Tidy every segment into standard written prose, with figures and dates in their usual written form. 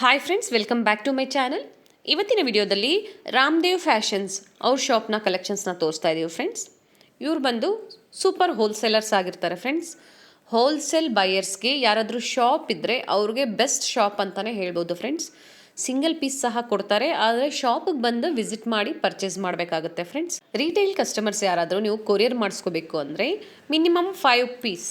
Hi friends, welcome back to my channel. ಇವತ್ತಿನ ವಿಡಿಯೋದಲ್ಲಿ Ramdev fashions ಅವ್ರ ಶಾಪ್ನ ಕಲೆಕ್ಷನ್ಸ್ನ ತೋರಿಸ್ತಾ ಇದ್ದೀವಿ ಫ್ರೆಂಡ್ಸ್. ಇವ್ರು ಬಂದು ಸೂಪರ್ ಹೋಲ್ಸೇಲರ್ಸ್ ಆಗಿರ್ತಾರೆ ಫ್ರೆಂಡ್ಸ್. ಹೋಲ್ಸೇಲ್ ಬೈಯರ್ಸ್ಗೆ ಯಾರಾದರೂ ಶಾಪ್ ಇದ್ದರೆ ಅವ್ರಿಗೆ ಬೆಸ್ಟ್ ಶಾಪ್ ಅಂತಲೇ ಹೇಳ್ಬೋದು ಫ್ರೆಂಡ್ಸ್. ಸಿಂಗಲ್ ಪೀಸ್ ಸಹ ಕೊಡ್ತಾರೆ, ಆದರೆ ಶಾಪಿಗೆ ಬಂದು ವಿಸಿಟ್ ಮಾಡಿ ಪರ್ಚೇಸ್ ಮಾಡಬೇಕಾಗುತ್ತೆ ಫ್ರೆಂಡ್ಸ್. ರಿಟೇಲ್ ಕಸ್ಟಮರ್ಸ್ ಯಾರಾದರೂ ನೀವು ಕೊರಿಯರ್ ಮಾಡಿಸ್ಕೋಬೇಕು ಅಂದರೆ ಮಿನಿಮಮ್ 5 ಪೀಸ್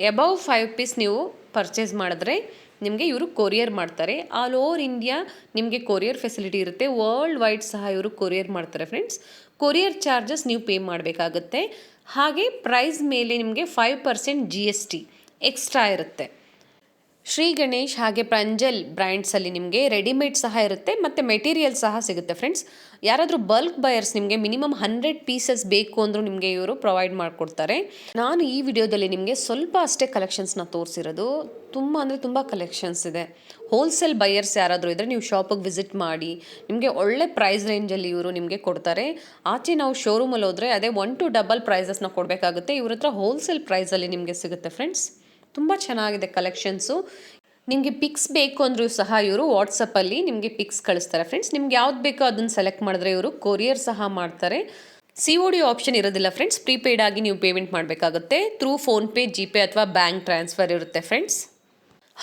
ಎಬವ್ 5 ಪೀಸ್ ನೀವು ಪರ್ಚೇಸ್ ಮಾಡಿದ್ರೆ ನಿಮಗೆ ಇವರು ಕೊರಿಯರ್ ಮಾಡ್ತಾರೆ. ಆಲ್ ಓವರ್ ಇಂಡಿಯಾ ನಿಮಗೆ ಕೊರಿಯರ್ ಫೆಸಿಲಿಟಿ ಇರುತ್ತೆ. ವರ್ಲ್ಡ್ ವೈಡ್ ಸಹ ಇವರು ಕೊರಿಯರ್ ಮಾಡ್ತಾರೆ ಫ್ರೆಂಡ್ಸ್. ಕೊರಿಯರ್ ಚಾರ್ಜಸ್ ನೀವು ಪೇ ಮಾಡಬೇಕಾಗುತ್ತೆ. ಹಾಗೆ ಪ್ರೈಸ್ ಮೇಲೆ ನಿಮಗೆ 5% GST ಎಕ್ಸ್ಟ್ರಾ ಇರುತ್ತೆ. ಶ್ರೀ ಗಣೇಶ್ ಹಾಗೆ ಪ್ರಂಜಲ್ ಬ್ರ್ಯಾಂಡ್ಸಲ್ಲಿ ನಿಮಗೆ ರೆಡಿಮೇಡ್ ಸಹ ಇರುತ್ತೆ ಮತ್ತು ಮೆಟೀರಿಯಲ್ ಸಹ ಸಿಗುತ್ತೆ ಫ್ರೆಂಡ್ಸ್. ಯಾರಾದರೂ ಬಲ್ಕ್ ಬಯರ್ಸ್ ನಿಮಗೆ ಮಿನಿಮಮ್ 100 ಪೀಸಸ್ ಬೇಕು ಅಂದರೂ ನಿಮಗೆ ಇವರು ಪ್ರೊವೈಡ್ ಮಾಡಿಕೊಡ್ತಾರೆ. ನಾನು ಈ ವಿಡಿಯೋದಲ್ಲಿ ನಿಮಗೆ ಸ್ವಲ್ಪ ಅಷ್ಟೇ ಕಲೆಕ್ಷನ್ಸ್ನ ತೋರಿಸಿರೋದು. ತುಂಬ ಅಂದರೆ ತುಂಬ ಕಲೆಕ್ಷನ್ಸ್ ಇದೆ. ಹೋಲ್ಸೇಲ್ ಬಯರ್ಸ್ ಯಾರಾದರೂ ಇದ್ದರೆ ನೀವು ಶಾಪಿಗೆ ವಿಸಿಟ್ ಮಾಡಿ, ನಿಮಗೆ ಒಳ್ಳೆ ಪ್ರೈಸ್ ರೇಂಜಲ್ಲಿ ಇವರು ನಿಮಗೆ ಕೊಡ್ತಾರೆ. ಆಚೆ ನಾವು ಶೋರೂಮಲ್ಲಿ ಹೋದರೆ ಅದೇ 1 to ಡಬಲ್ ಪ್ರೈಸಸ್ನ ಕೊಡಬೇಕಾಗುತ್ತೆ. ಇವ್ರ ಹತ್ರ ಹೋಲ್ಸೇಲ್ ಪ್ರೈಸಲ್ಲಿ ನಿಮಗೆ ಸಿಗುತ್ತೆ ಫ್ರೆಂಡ್ಸ್. ತುಂಬ ಚೆನ್ನಾಗಿದೆ ಕಲೆಕ್ಷನ್ಸು. ನಿಮಗೆ ಪಿಕ್ಸ್ ಬೇಕು ಅಂದರೂ ಸಹ ಇವರು ವಾಟ್ಸಪ್ಪಲ್ಲಿ ನಿಮಗೆ ಪಿಕ್ಸ್ ಕಳಿಸ್ತಾರೆ ಫ್ರೆಂಡ್ಸ್. ನಿಮ್ಗೆ ಯಾವ್ದು ಬೇಕೋ ಅದನ್ನು ಸೆಲೆಕ್ಟ್ ಮಾಡಿದ್ರೆ ಇವರು ಕೊರಿಯರ್ ಸಹ ಮಾಡ್ತಾರೆ. COD ಆಪ್ಷನ್ ಇರೋದಿಲ್ಲ ಫ್ರೆಂಡ್ಸ್. ಪ್ರೀಪೇಯ್ಡ್ ಆಗಿ ನೀವು ಪೇಮೆಂಟ್ ಮಾಡಬೇಕಾಗುತ್ತೆ. ಥ್ರೂ ಫೋನ್ಪೇ, ಜಿಪೇ ಅಥವಾ ಬ್ಯಾಂಕ್ ಟ್ರಾನ್ಸ್ಫರ್ ಇರುತ್ತೆ ಫ್ರೆಂಡ್ಸ್.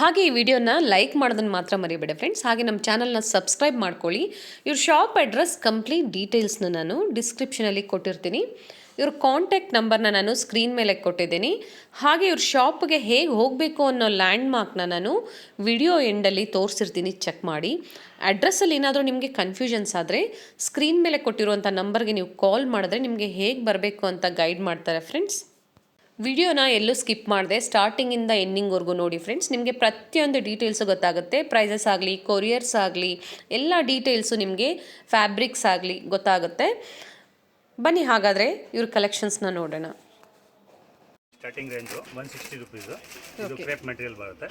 ಹಾಗೆ ಈ ವಿಡಿಯೋನ ಲೈಕ್ ಮಾಡೋದನ್ನು ಮಾತ್ರ ಮರಿಬೇಡಿ ಫ್ರೆಂಡ್ಸ್. ಹಾಗೆ ನಮ್ಮ ಚಾನಲ್ನ ಸಬ್ಸ್ಕ್ರೈಬ್ ಮಾಡ್ಕೊಳ್ಳಿ. ಇವ್ರ ಶಾಪ್ ಅಡ್ರೆಸ್ ಕಂಪ್ಲೀಟ್ ಡೀಟೇಲ್ಸ್ನ ನಾನು ಡಿಸ್ಕ್ರಿಪ್ಷನಲ್ಲಿ ಕೊಟ್ಟಿರ್ತೀನಿ. ಇವ್ರ ಕಾಂಟ್ಯಾಕ್ಟ್ ನಂಬರ್ನ ನಾನು ಸ್ಕ್ರೀನ್ ಮೇಲೆ ಕೊಟ್ಟಿದ್ದೀನಿ. ಹಾಗೆ ಇವ್ರ ಶಾಪ್ಗೆ ಹೇಗೆ ಹೋಗಬೇಕು ಅನ್ನೋ ಲ್ಯಾಂಡ್ ಮಾರ್ಕ್ನ ನಾನು ವಿಡಿಯೋ ಎಂಡಲ್ಲಿ ತೋರಿಸಿರ್ತೀನಿ, ಚೆಕ್ ಮಾಡಿ. ಅಡ್ರೆಸ್ಸಲ್ಲಿ ಏನಾದರೂ ನಿಮಗೆ ಕನ್ಫ್ಯೂಷನ್ಸ್ ಆದರೆ ಸ್ಕ್ರೀನ್ ಮೇಲೆ ಕೊಟ್ಟಿರುವಂಥ ನಂಬರ್ಗೆ ನೀವು ಕಾಲ್ ಮಾಡಿದ್ರೆ ನಿಮಗೆ ಹೇಗೆ ಬರಬೇಕು ಅಂತ ಗೈಡ್ ಮಾಡ್ತಾರೆ ಫ್ರೆಂಡ್ಸ್. ವಿಡಿಯೋನ ಎಲ್ಲೂ ಸ್ಕಿಪ್ ಮಾಡಿದೆ, ಸ್ಟಾರ್ಟಿಂಗಿಂದ ಎಂಡಿಂಗ್ವರೆಗೂ ನೋಡಿ ಫ್ರೆಂಡ್ಸ್. ನಿಮಗೆ ಪ್ರತಿಯೊಂದು ಡೀಟೇಲ್ಸು ಗೊತ್ತಾಗುತ್ತೆ. ಪ್ರೈಸಸ್ ಆಗಲಿ, ಕೊರಿಯರ್ಸ್ ಆಗಲಿ, ಎಲ್ಲ ಡೀಟೇಲ್ಸು ನಿಮಗೆ ಫ್ಯಾಬ್ರಿಕ್ಸ್ ಆಗಲಿ ಗೊತ್ತಾಗುತ್ತೆ. ಬನ್ನಿ ಹಾಗಾದರೆ ಇವ್ರ ಕಲೆಕ್ಷನ್ಸ್ನ ನೋಡೋಣ. Starting range 160 rupees. ಇದು ಕ್ರೇಪ್ ಮೆಟೀರಿಯಲ್ ಬರುತ್ತೆ.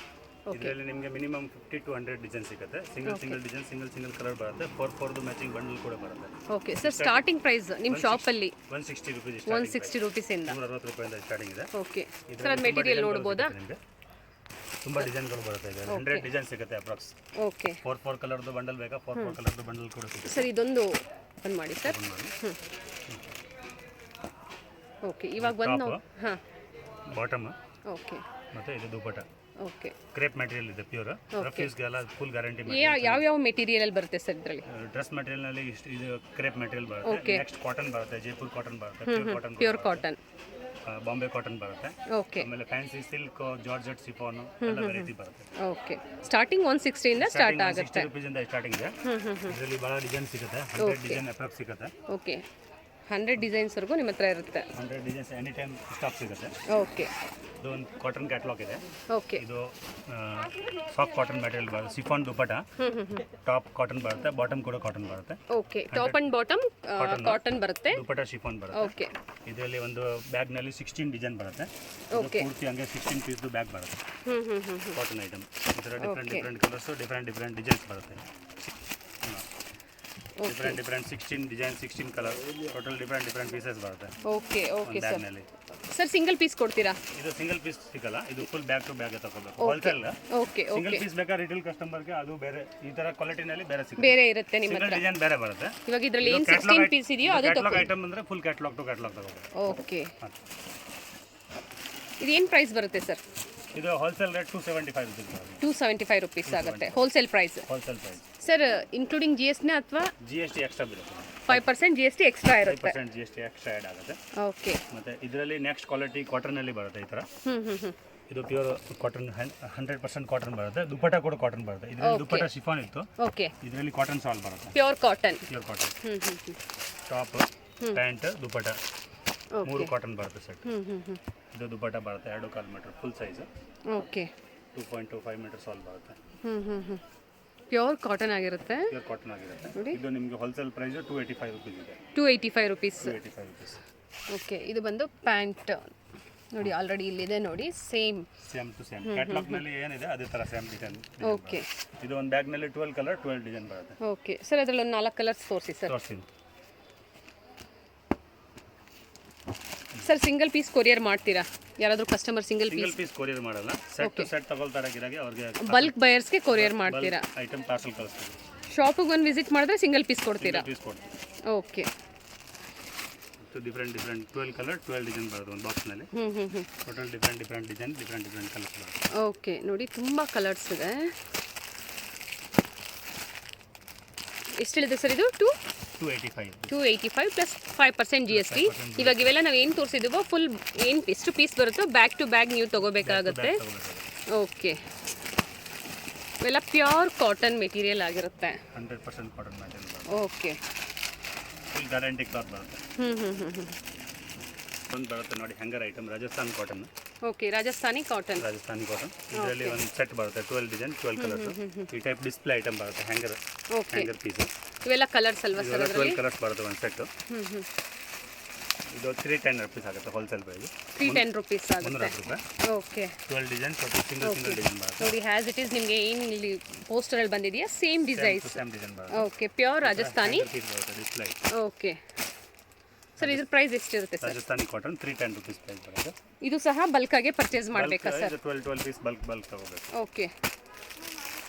ಇದರಲ್ಲಿ ನಿಮಗೆ ಮಿನಿಮಮ್ 50 to 100 ಡಿಸೈನ್ ಸಿಗುತ್ತೆ. ಸಿಂಗಲ್ ಡಿಸೈನ್, ಸಿಂಗಲ್ ಕಲರ್ ಬರುತ್ತೆ. 4 ಮ್ಯಾಚಿಂಗ್ ಬಂಡಲ್ ಕೂಡ ಬರುತ್ತೆ. ಓಕೆ ಸರ್, ಸ್ಟಾರ್ಟಿಂಗ್ ಪ್ರೈಸ್ ನಿಮ್ಮ ಶಾಪಲ್ಲಿ 160 ರುಪೀಸ್. 160 ರುಪೀಸಿಂದ 160 ರೂಪಾಯಿಂದ ಸ್ಟಾರ್ಟಿಂಗ್ ಇದೆ. ಓಕೆ ಸರ್, ಅದು ಮೆಟೀರಿಯಲ್ ನೋಡ್ಬೋದಾ? ನಿಮಗೆ ತುಂಬ ಡಿಸೈನ್ಗಳು ಬರುತ್ತೆ. ಇದೆ 100 ಡಿಸೈನ್ ಸಿಗುತ್ತೆ ಅಪ್ರಾಕ್ಸ್. ಓಕೆ, 4 ಕಲರ್ದು ಬಂಡಲ್ ಬೇಕಾ? 4 ಕಲರ್ದು ಬಂಡಲ್ ಕೂಡ ಸಿಗುತ್ತೆ ಸರ್. ಇದೊಂದು ಓಪನ್ ಮಾಡಿ ಸರ್. ಓಕೆ, ಇವಾಗ ಬಂದು ನಾವು ಹಾಂ ಬಾಟಮ್. ಓಕೆ, ಮತ್ತು ಇದು ದುಪಟ್ಟ. ಓಕೆ, ಕ್ರೇಪ್ ಮೆಟೀರಿಯಲ್ ಇದೆ, ಪ್ಯೂರ್. ರಫೀಸ್ಗೆಲ್ಲ ಫುಲ್ ಗ್ಯಾರಂಟಿ. ಯಾವ ಮೆಟೀರಿಯಲ್ ಬರುತ್ತೆ ಸರ್ ಇದರಲ್ಲಿ? ಡ್ರೆಸ್ ಮೆಟೀರಿಯಲ್ನಲ್ಲಿ ಇದು ಕ್ರೇಪ್ ಮೆಟೀರಿಯಲ್ ಬರುತ್ತೆ. ನೆಕ್ಸ್ಟ್ ಕಾಟನ್ ಬರುತ್ತೆ, ಜೈಪುರ್ ಕಾಟನ್ ಬರುತ್ತೆ, ಪ್ಯೂರ್ ಕಾಟನ್, ಬಾಂಬೆ ಕಾಟನ್ ಬರುತ್ತೆ. ಓಕೆ, ಆಮೇಲೆ ಫ್ಯಾನ್ಸಿ ಸಿಲ್ಕ್, ಜಾರ್ಜೆಟ್, ಸಿಫಾನ್ ಎಲ್ಲ ವೆರೈಟಿ ಬರುತ್ತೆ. ಓಕೆ, ಸ್ಟಾರ್ಟಿಂಗ್ 160 ಇಂದ ಸ್ಟಾರ್ಟ್ ಆಗುತ್ತೆ. 60 ರೂಪೀಸಿಂದ ಸ್ಟಾರ್ಟಿಂಗ್ ಇದೆ. ಇದರಲ್ಲಿ ಭಾಳ ಡಿಸೈನ್ ಸಿಗುತ್ತೆ. 100 ಡಿಸೈನ್ ಅಪ್ರಾಕ್ಸ್ ಸಿಗುತ್ತೆ. ಓಕೆ, 100 ಡಿಸೈನ್ಸ್ವರೆಗೂ ನಿಮ್ಮ ಹತ್ರ ಇರುತ್ತೆ. 100 ಡಿಸೈನ್ಸ್ ಎನಿ ಟೈಮ್ ಸ್ಟಾಕ್ ಸಿಗುತ್ತೆ. ಓಕೆ, ಇದು ಒಂದು ಕಾಟನ್ ಕ್ಯಾಟ್ಲಾಗ್ ಇದೆ. ಓಕೆ, ಇದು ಸಾಫ್ಟ್ ಕಾಟನ್ ಮೆಟೀರಿಯಲ್ ಬರುತ್ತೆ. ಸಿಫಾನ್ ದುಪಟ್ಟ, ಟಾಪ್ ಕಾಟನ್ ಬರುತ್ತೆ, ಬಾಟಮ್ ಕೂಡ ಕಾಟನ್ ಬರುತ್ತೆ. Okay, top and bottom cotton ಬರುತ್ತೆ, ದುಪಟ್ಟ ಶಿಫಾನ್ ಬರುತ್ತೆ. ಓಕೆ, ಇದರಲ್ಲಿ ಒಂದು ಬ್ಯಾಗ್ನಲ್ಲಿ 16 ಡಿಸೈನ್ ಬರುತ್ತೆ. ಓಕೆ, ಪೂರ್ತಿ ಹಂಗೆ 16 ಪೀಸ್ದು ಬ್ಯಾಗ್ ಬರುತ್ತೆ. Cotton item. ಈ ಥರ ಡಿಫ್ರೆಂಟ್ ಕಲರ್ಸು, ಡಿಫ್ರೆಂಟ್ ಡಿಸೈನ್ಸ್ ಬರುತ್ತೆ. Different 16 design, 16 colour, total different pieces ಬರುತ್ತೆ. Okay, okay sir. ಬ್ಯಾಗ್ನಲ್ಲಿ ಸರ್ ಸಿಂಗಲ್ ಪೀಸ್ ಕೊಡ್ತೀರಾ? ಇದು ಸಿಂಗಲ್ ಪೀಸ್ ಸಿಗಲ್ಲ, ಇದು ಫುಲ್ ಬ್ಯಾಗ್ ಟು ಬ್ಯಾಗ್ ತಗೋಬೇಕು. ಹೋಲ್ಸೇಲ್. ಓಕೆ, ಸಿಂಗಲ್ ಪೀಸ್ ಬೇಕಾ ರಿಟೇಲ್ ಕಸ್ಟಮರ್ಗೆ ಅದು ಬೇರೆ. ಈ ತರ ಕ್ವಾಲಿಟಿನಲ್ಲಿ ಬೇರೆ ಸಿಗುತ್ತೆ, ಬೇರೆ ಇರುತ್ತೆ ನಿಮ್ಮ ಹತ್ರ. ಡಿಸೈನ್ ಬೇರೆ ಬರುತ್ತೆ. ಇವಾಗ ಇದರಲ್ಲಿ ಏನು 16 ಪೀಸ್ ಇದೆಯೋ ಅದು ಕ್ಯಾಟಲಾಗ್ ಐಟಮ್ ಅಂದ್ರೆ ಫುಲ್ ಕ್ಯಾಟಲಾಗ್ ಟು ಕ್ಯಾಟಲಾಗ್ ತಗೋಬೇಕು. ಓಕೆ, ಇದು ಏನು ಪ್ರೈಸ್ ಬರುತ್ತೆ ಸರ್? ಇದು ಹೋಲ್ಸೇಲ್ ರೇಟ್ 275 ರುಪೀಸ್ ಬರುತ್ತೆ. 275 ರುಪೀಸ್ ಆಗುತ್ತೆ wholesale price. Wholesale price sir, including GST ಅಥವಾ GST ಎಕ್ಸ್ಟ್ರಾ ಬರುತ್ತೆ? 5% GST ಎಕ್ಸ್ಟ್ರಾ ಇರುತ್ತೆ. 5% GST ಎಕ್ಸ್ಟ್ರಾ ಆಡ್ ಆಗುತ್ತೆ. ಓಕೆ, ಮತ್ತೆ ಇದರಲ್ಲಿ ನೆಕ್ಸ್ಟ್ ಕ್ವಾಲಿಟಿ ಕಾಟನ್ ಅಲ್ಲಿ ಬರುತ್ತೆ. ಈ ತರ ಇದು ಪ್ಯೂರ್ ಕಾಟನ್, 100% ಕಾಟನ್ ಬರುತ್ತೆ. ದುಪಟ್ಟ ಕೂಡ ಕಾಟನ್ ಬರುತ್ತೆ. ಇದರಲ್ಲಿ ದುಪಟ್ಟ ಶಿಫಾನ್ ಇತ್ತು. ಓಕೆ, ಇದರಲ್ಲಿ ಕಾಟನ್ ಸಾಲ್ ಬರುತ್ತೆ, pure cotton. Top, pant, dupatta 3 cotton ಬರುತ್ತೆ ಸೆಟ್. ಇದು ದುಪಟ್ಟ ಬರುತ್ತೆ 2.25 metre full size. Okay, 2.25 metre shawl ಬರುತ್ತೆ. ಪ್ಯೂರ್ ಕಾಟನ್ ಆಗಿರುತ್ತೆ. ಪ್ಯೂರ್ ಕಾಟನ್ ಆಗಿರುತ್ತೆ. ಇದು ನಿಮಗೆ ಹೋಲ್ಸೇಲ್ ಪ್ರೈಸ್ 285 ರುಪೀಸ್ ಇದೆ. 285 ರುಪೀಸ್. 285 ರುಪೀಸ್. ಓಕೆ, ಇದು ಬಂದು ಪ್ಯಾಂಟ್ ನೋಡಿ, ಆಲ್ರೆಡಿ ಇಲ್ಲಿದೆ ನೋಡಿ, ಸೇಮ್ ಟು ಸೇಮ್ ಕ್ಯಾಟಲಾಗ್ ನಲ್ಲಿ ಏನಿದೆ ಅದೇ ತರ ಸೇಮ್ ಡಿಸೈನ್. ಓಕೆ, ಇದು ಒಂದು ಬ್ಯಾಗ್ ನಲ್ಲಿ 12 ಕಲರ್ 12 ಡಿಸೈನ್ ಬರುತ್ತೆ. ಓಕೆ ಸರ್, ಅದರಲ್ಲಿ ಒಂದು 4 ಕಲರ್ಸ್ ತೋರಿಸಿ sir. Sir single piece courier ಮಾಡ್ತೀರಾ? ಯಾರಾದರೂ ಕಸ್ಟಮರ್ ಸಿಂಗಲ್ ಪೀಸ್ ಕೊರಿಯರ್ ಮಾಡಲ್ಲ, ಸೆಟ್ ಟು ಸೆಟ್ ತಗೊಳ್ತಾರೆ ಗಿರಾಗಿ, ಅವ್ರಿಗೆ ಬಲ್ಕ್ ಬಯರ್ಸ್ಗೆ ಕೊರಿಯರ್ ಮಾಡ್ತೀರಾ? ಐಟಮ್ ಪಾರ್ಸಲ್ ಕಳಿಸ್ತೀವಿ. ಶಾಪಿಗೆ ಬಂದು ವಿಸಿಟ್ ಮಾಡಿದ್ರೆ ಸಿಂಗಲ್ ಪೀಸ್ ಕೊಡ್ತೀರಾ? ಪೀಸ್ ಕೊಡ್ತೀವಿ. ಓಕೆ. ಡಿಫ್ರೆಂಟ್ 12 ಕಲರ್ 12 ಡಿಸೈನ್ ಬರುತ್ತೆ ಒಂದು ಬಾಕ್ಸ್ನಲ್ಲಿ. Total different design different colours ಬರುತ್ತೆ. ಓಕೆ, ನೋಡಿ ತುಂಬ ಕಲರ್ಸ್ ಇದೆ. ಎಷ್ಟಿದೆ ಸರ್ ಇದು? 285 ಪ್ಲಸ್ 5% GST. ಇವಾಗ ಇವೆಲ್ಲ ನಾವು ಏನು ತೋರಿಸಿದ್ವೋ ಫುಲ್ ಏನು ಎಷ್ಟು ಪೀಸ್ ಬರುತ್ತೋ ಬ್ಯಾಕ್ ಟು ಬ್ಯಾಗ್ ನೀವು ತೊಗೋಬೇಕಾಗುತ್ತೆ. ಓಕೆ, ಇವೆಲ್ಲ ಪ್ಯೂರ್ ಕಾಟನ್ ಮೆಟೀರಿಯಲ್ ಆಗಿರುತ್ತೆ. 100% cotton material. Okay, full guarantee cloth ಬರುತ್ತೆ. ಒಂದು ಬರುತ್ತೆ ನೋಡಿ hanger item, Rajasthan cotton. Okay, Rajasthani cotton. ಇದರಲ್ಲಿ ಒಂದು ಸೆಟ್ ಬರುತ್ತೆ 12 ಡಿಸೈನ್ 12 ಕಲರ್ಸ್. ಈ ಟೈಪ್ ಡಿಸ್ಪ್ಲೇ ಐಟಮ್ ಬರುತ್ತೆ, ಹ್ಯಾಂಗರ್ ಪೀಸ್. ಇವೆಲ್ಲ ಕಲರ್ಸ್ ಅಲ್ವಾ ಸರ್? 12 ಕಲರ್ಸ್ ಬರುತ್ತೆ ಒಂದು ಸೆಟ್. ಇದು 310 ರೂಪೀಸ್ ಆಗುತ್ತೆ ಹೋಲ್ಸೇಲ್ ಪ್ರೈಸ್. 310 ರೂಪೀಸ್ ಆಗುತ್ತೆ. ಓಕೆ, 12 ಡಿಸೈನ್ ಸಿಂಗಲ್ ಡಿಸೈನ್ ಬರುತ್ತೆ. ನೋಡಿ ಹ್ಯಾಸ್ ಇಟ್ ಈಸ್ ನಿಮಗೆ ಏನು ಇಲ್ಲಿ ಪೋಸ್ಟರ್ ಅಲ್ಲಿ ಬಂದಿದೆಯಾ same designs. Okay, pure Rajasthani. Display. Okay sir, ಇದ್ರ ಪ್ರೈಸ್ ಎಷ್ಟಿರುತ್ತೆ sir? Rajasthani cotton 310 rupees price ಬರುತ್ತೆ. ಇದು ಸಹ ಬಲ್ಕ್ ಆಗಿ ಪರ್ಚೇಸ್ ಮಾಡಬೇಕಾ ಸರ್? 12 ಪೀಸ್ ಬಲ್ಕ್ ತಗೋಬೇಕು. ಓಕೆ,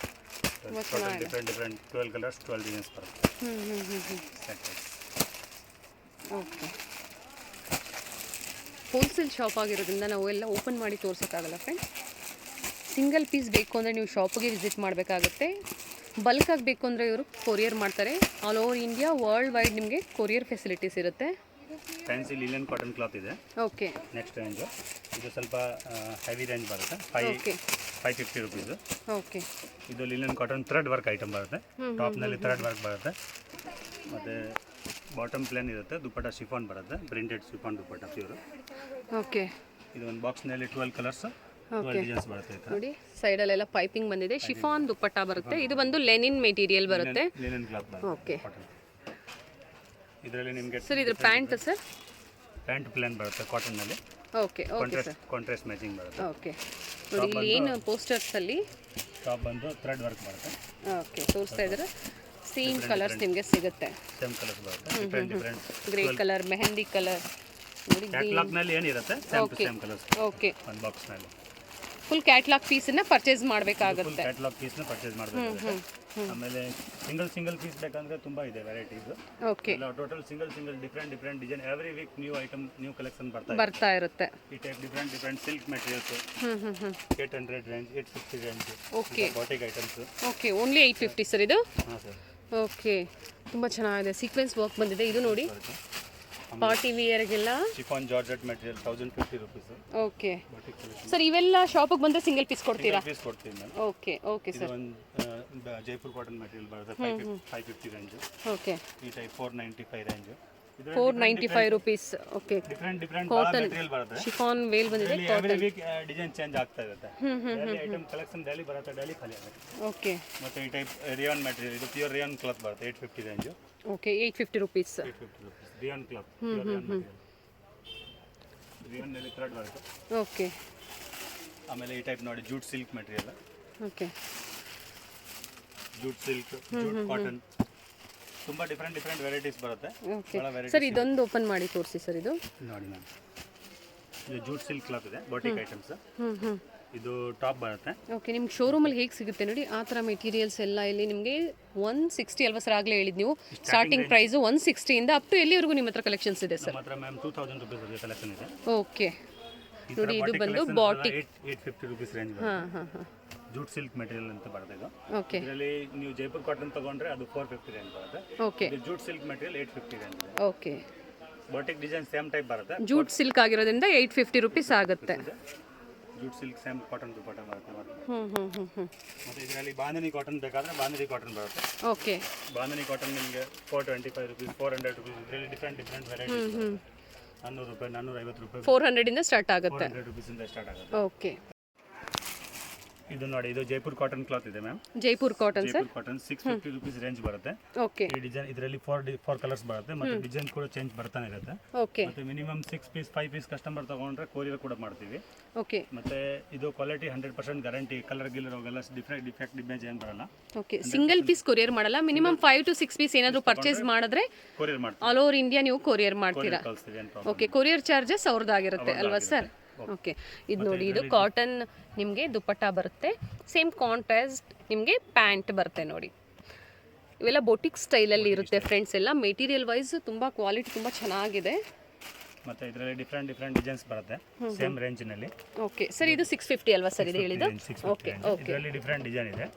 ಡಿಫ್ರೆಂಟ್ 12 ಕಲರ್ಸ್ 12 ಡಿಸೈನ್ಸ್ ಬರುತ್ತೆ. ಓಕೆ, ಹೋಲ್ಸೇಲ್ ಶಾಪ್ ಆಗಿರೋದ್ರಿಂದ ನಾವು ಎಲ್ಲ ಓಪನ್ ಮಾಡಿ ತೋರ್ಸೋಕ್ಕಾಗಲ್ಲ ಫ್ರೆಂಡ್ಸ್. ಸಿಂಗಲ್ ಪೀಸ್ ಬೇಕು ಅಂದರೆ ನೀವು ಶಾಪಿಗೆ ವಿಸಿಟ್ ಮಾಡಬೇಕಾಗುತ್ತೆ. ಬಲ್ಕ್ ಆಗಬೇಕು ಅಂದರೆ ಇವರು ಕೊರಿಯರ್ ಮಾಡ್ತಾರೆ. All over India world wide ನಿಮಗೆ ಕೊರಿಯರ್ ಫೆಸಿಲಿಟೀಸ್ ಇರುತ್ತೆ. ಫ್ಯಾನ್ಸಿ ಲಿನನ್ ಕಾಟನ್ ಕ್ಲಾತ್ ಇದೆ. ಓಕೆ, ನೆಕ್ಸ್ಟ್ ರೇಂಜ್ ಇದು ಸ್ವಲ್ಪ ಹೆವಿ ರೇಂಜ್ ಬರುತ್ತೆ. 550 ರೂಪೀಸ್. ಓಕೆ, ಇದು linen cotton thread work item ಬರುತ್ತೆ. ಟಾಪ್ನಲ್ಲಿ ಥ್ರೆಡ್ ವರ್ಕ್ ಬರುತ್ತೆ, ಮತ್ತು ಬಾಟಮ್ ಪ್ಲೇನ್ ಇರುತ್ತೆ. ದುಪ್ಪಟ್ಟ ಶಿಫಾನ್ ಬರುತ್ತೆ, ಪ್ರಿಂಟೆಡ್ ಶಿಫಾನ್ ದುಪ್ಪಟ್ಟ ಪ್ಯೂರ್. ಓಕೆ, ಇದು ಒಂದು ಬಾಕ್ಸ್ನಲ್ಲಿ 12 ಕಲರ್ಸ್ 12 ಡಿಸೈನ್ಸ್ ಬರುತ್ತೆ. ನೋಡಿ ಸೈಡಲ್ಲೆಲ್ಲ ಪೈಪಿಂಗ್ ಬಂದಿದೆ. ಶಿಫಾನ್ ದುಪ್ಪಟ್ಟ ಬರುತ್ತೆ. ಇದು ಬಂದು ಲೆನಿನ್ ಮೆಟೀರಿಯಲ್ ಬರುತ್ತೆ. ಲಿನನ್ ಕ್ಲಾತ್ ಬರುತ್ತೆ. ಓಕೆ, ಇದರಲ್ಲಿ ನಿಮಗೆ ಸರ್ ಇದ್ರ ಪ್ಯಾಂಟ್ ಸರ್? ಪ್ಯಾಂಟ್ ಪ್ಲೇನ್ ಬರುತ್ತೆ ಕಾಟನ್ನಲ್ಲಿ. Okay, okay sir, contrast matching ಬರುತ್ತೆ. ಓಕೆ, ನೋಡಿ ಇಲ್ಲಿ ಏನು ಪೋಸ್ಟರ್ಸ್ ಅಲ್ಲಿ ಟಾಪ್ ಬಂದು ಥ್ರೆಡ್ ವರ್ಕ್ ಬರುತ್ತೆ. ಓಕೆ, ತೋರಿಸ್ತಾ ಇದ್ದಾರೆ. ಸೇಮ್ ಕಲರ್ಸ್ ನಿಮಗೆ ಸಿಗುತ್ತೆ. ಸೇಮ್ ಕಲರ್ಸ್ ಬರುತ್ತೆ. Different grey colour, mehndi colour, ನೋಡಿ ಕ್ಯಾಟಲಾಗ್ ನಲ್ಲಿ ಏನಿರುತ್ತೆ ಸೇಮ್ ಕಲರ್ಸ್. ಓಕೆ, ಒಂದು ಬಾಕ್ಸ್ ನಲ್ಲಿ ಫುಲ್ ಕ್ಯಾಟಲಾಗ್ ಪೀಸ್ ಅನ್ನ ಪರ್ಚೇಸ್ ಮಾಡಬೇಕಾಗುತ್ತೆ. ಕ್ಯಾಟಲಾಗ್ ಪೀಸ್ ನ ಪರ್ಚೇಸ್ ಮಾಡಬೇಕು. ಆಮೇಲೆ ಸಿಂಗಲ್ ಪೀಸ್ ಬೇಕಂದ್ರೆ ತುಂಬಾ ಇದೆ varieties. Okay, total single different design every week new item new collection ಬರ್ತಾ ಇರುತ್ತೆ. ಈ type different silk materials 800 range 850 range. Okay, batik items. Okay, only 850 sir ಇದು? ಹಾಂ ಸರ್. ಓಕೆ, ತುಂಬ ಚೆನ್ನಾಗಿದೆ. ಸೀಕ್ವೆನ್ಸ್ ವರ್ಕ್ ಬಂದಿದೆ. ಇದು ನೋಡಿ ಪಾರ್ಟಿ ವಿಯರ್ಗೆಲ್ಲ chiffon georgette material 1050 rupees. Okay sir, ಇವೆಲ್ಲ ಶಾಪಿಗೆ ಬಂದರೆ ಸಿಂಗಲ್ ಪೀಸ್ ಕೊಡ್ತೀರಾ? ಪೀಸ್ ಕೊಡ್ತೀವಿ ಮ್ಯಾಮ್. Okay, okay sir. ಒಂದು ಜೈಪುರ್ ಕಾಟನ್ ಮೆಟೀರಿಯಲ್ ಬರುತ್ತೆ 550 ರೇಂಜ್. ಓಕೆ, ಈ type 495 range. 495 rupees. Okay, different cotton material ಬರುತ್ತೆ. ಶಿಫಾನ್ ವೇಲ್ ಬಂದಿದೆ. ಎವ್ರಿ ವೀಕ್ ಡಿಸೈನ್ ಚೇಂಜ್ ಆಗ್ತಾ ಇರುತ್ತೆ. ಐಟಮ್ ಕಲೆಕ್ಷನ್ ಡೈಲಿ ಬರುತ್ತೆ, ಡೈಲಿ ಖಾಲಿ ಆಗುತ್ತೆ. ಓಕೆ, ಮತ್ತೆ ಈ ಟೈಪ್ ರಿಯಾನ್ ಮೆಟೀರಿಯಲ್, ಇದು ಪ್ಯೂರ್ ರಿಯಾನ್ ಕ್ಲಾತ್ ಬರುತ್ತೆ 850 range. Okay, 850 rupees. Rayon cloth, rayon ನಲ್ಲಿ ಥ್ರೆಡ್ ವರ್ಕ್. ಓಕೆ, ಆಮೇಲೆ ಈ ಟೈಪ್ ನೋಡಿ jute silk material. Okay, jute silk, jute cotton, ತುಂಬಾ ಡಿಫರೆಂಟ್ ವೆರೈಟೀಸ್ ಬರುತ್ತೆ. ಓಕೆ ಸರ್, ಇದೊಂದು ಓಪನ್ ಮಾಡಿ ತೋರಿಸಿ ಸರ್. ಇದು ನೋಡಿ ಮ್ಯಾಮ್, ಇದು ಜೂಟ್ ಸಿಲ್ಕ್ ಕ್ಲಾತ್ ಇದೆ, ಬಾಟಿಕ್ ಐಟಮ್ಸ್. ಇದು ಟಾಪ್ ಬರುತ್ತೆ. ಓಕೆ, ನಿಮ್ಗೆ ಶೋರೂಮಲ್ಲಿ ಹೇಗೆ ಸಿಗುತ್ತೆ ನೋಡಿ ಆ ಥರ ಮೆಟೀರಿಯಲ್ಸ್ ಎಲ್ಲ. ಇಲ್ಲಿ ನಿಮಗೆ 160 ಅಲ್ವಾ ಸರ್? ಆಗಲೇ ಹೇಳಿದ್ದು ನೀವು ಸ್ಟಾರ್ಟಿಂಗ್ ಪ್ರೈಸು 160 ಇಂದ ಅಪ್ ಟು ಎಲ್ಲಿವರೆಗೂ ನಿಮ್ಮ ಹತ್ರ ಕಲೆಕ್ಷನ್ಸ್ ಇದೆ ಸರ್? ನಮ್ಮ ಹತ್ರ ಮ್ಯಾಮ್ 2000 ರೂಪೀಸ್ ಕಲೆಕ್ಷನ್ ಇದೆ. ಓಕೆ, ನೋಡಿ ಇದು ಬಂದು batik 850 rupees range. Jute silk material ಅಂತ ಬರುತ್ತೆ ಇದು. ಓಕೆ, ಇದರಲ್ಲಿ ನೀವು ಜೈಪುರ್ ಕಾಟನ್ ತಗೊಂಡ್ರೆ ಅದು 450 ರೇಂಜ್ ಬರುತ್ತೆ. Okay, jute silk material 850 range ಇದೆ. Okay, batik design same type ಬರುತ್ತೆ. ಜೂಟ್ ಸಿಲ್ಕ್ ಆಗಿರೋದ್ರಿಂದ 850 ರೂಪೀಸ್ ಆಗುತ್ತೆ. Jute silk same cotton dupatta ಬರುತ್ತೆ. ಮತ್ತೆ ಇದರಲ್ಲಿ ಬಾಂಧನಿ ಕಾಟನ್ ಬೇಕಾದ್ರೆ ಬಾಂಧನಿ ಕಾಟನ್ ಬರುತ್ತೆ. ಓಕೆ, ಬಾಂಧನಿ ಕಾಟನ್ ನಿಮಗೆ 425 ರೂಪೀಸ್, 400 ರೂಪೀಸ್. ಇದರಲ್ಲಿ ಡಿಫರೆಂಟ್ ವೆರೈಟೀಸ್. 400 ರೂಪಾಯಿ, 450 ರೂಪಾಯಿ, 400 ಇಂದ ಸ್ಟಾರ್ಟ್ ಆಗುತ್ತೆ. 400 ರೂಪೀಸ್ ಇಂದ ಸ್ಟಾರ್ಟ್ ಆಗುತ್ತೆ. ಓಕೆ, ಇದು ನೋಡಿ, ಇದು ಜೈಪುರ್ ಕಾಟನ್ ಕ್ಲಾತ್ ಇದೆ ma'am. Jaipur cotton sir. Jaipur cotton 650 rupees range ಬರುತ್ತೆ. ಓಕೆ. ಈ ಡಿಸೈನ್ ಇದರಲ್ಲಿ 4 ಕಲರ್ಸ್ ಬರುತ್ತೆ, ಮತ್ತೆ ಡಿಸೈನ್ ಕೂಡ ಚೇಂಜ್ ಬರ್ತಾನೆ ಇರುತ್ತೆ. ಓಕೆ. ಮತ್ತೆ ಮಿನಿಮಮ್ 6 ಪೀಸ್ 5 ಪೀಸ್ ಕಸ್ಟಮರ್ ತಗೊಂಡ್ರೆ ಕೊರಿಯರ್ ಕೂಡ ಮಾಡ್ತೀವಿ. ಓಕೆ. ಮತ್ತೆ ಇದು ಕ್ವಾಲಿಟಿ 100% ಗ್ಯಾರಂಟಿ, ಕಲರ್ ಗಿಲ್ಲರ್ ಹೋಗಲ್ಲ, ಡಿಫೆಕ್ಟ್ ಇಮೇಜ್ ಏನು ಬರಲ್ಲ. ಓಕೆ. ಸಿಂಗಲ್ ಪೀಸ್ ಕೊರಿಯರ್ ಮಾಡಲ್ಲ, ಮಿನಿಮಮ್ 5 to 6 ಪೀಸ್ ಏನಾದರೂ ಪರ್ಚೇಸ್ ಮಾಡಿದ್ರೆ ಕೊರಿಯರ್ ಮಾಡ್ತೀವಿ. ಆಲ್ ಓವರ್ ಇಂಡಿಯಾ ನೀವು ಕೊರಿಯರ್ ಮಾಡ್ತೀರಾ? ಕಳಿಸ್ತೀವಿ, ಏನು ಪ್ರಾಬ್ಲಮ್. ಓಕೆ. ಕೊರಿಯರ್ ಚಾರ್ಜಸ್ ಅವ್ರದ್ದಾಗಿರುತ್ತೆ ಅಲ್ವಾ ಸರ್? ಓಕೆ. ಇದು ನೋಡಿ, ಇದು ಕಾಟನ್ ನಿಮಗೆ ದುಪ್ಪಟ್ಟ ಬರುತ್ತೆ, ಸೇಮ್ ಕಾಂಟ್ರಾಸ್ಟ್ ನಿಮಗೆ ಪ್ಯಾಂಟ್ ಬರುತ್ತೆ ನೋಡಿ. ಇವೆಲ್ಲ ಬೊಟಿಕ್ ಸ್ಟೈಲಲ್ಲಿ ಇರುತ್ತೆ ಫ್ರೆಂಡ್ಸ್. ಎಲ್ಲ ಮೆಟೀರಿಯಲ್ ವೈಸ್ ತುಂಬ ಕ್ವಾಲಿಟಿ ತುಂಬ ಚೆನ್ನಾಗಿದೆ. ಮತ್ತೆ ಇದರಲ್ಲಿ ಡಿಫ್ರೆಂಟ್ ಡಿಸೈನ್ಸ್ ಬರುತ್ತೆ ಸೇಮ್ ರೇಂಜ್ ನಲ್ಲಿ. ಓಕೆ ಸರ್, ಇದು 650 ಅಲ್ವಾ ಸರ್ ಇದು ಹೇಳಿದ್ದು? ಓಕೆ. ಓಕೆ. ಇದರಲ್ಲಿ ಡಿಫ್ರೆಂಟ್ ಡಿಸೈನ್ ಇದೆ,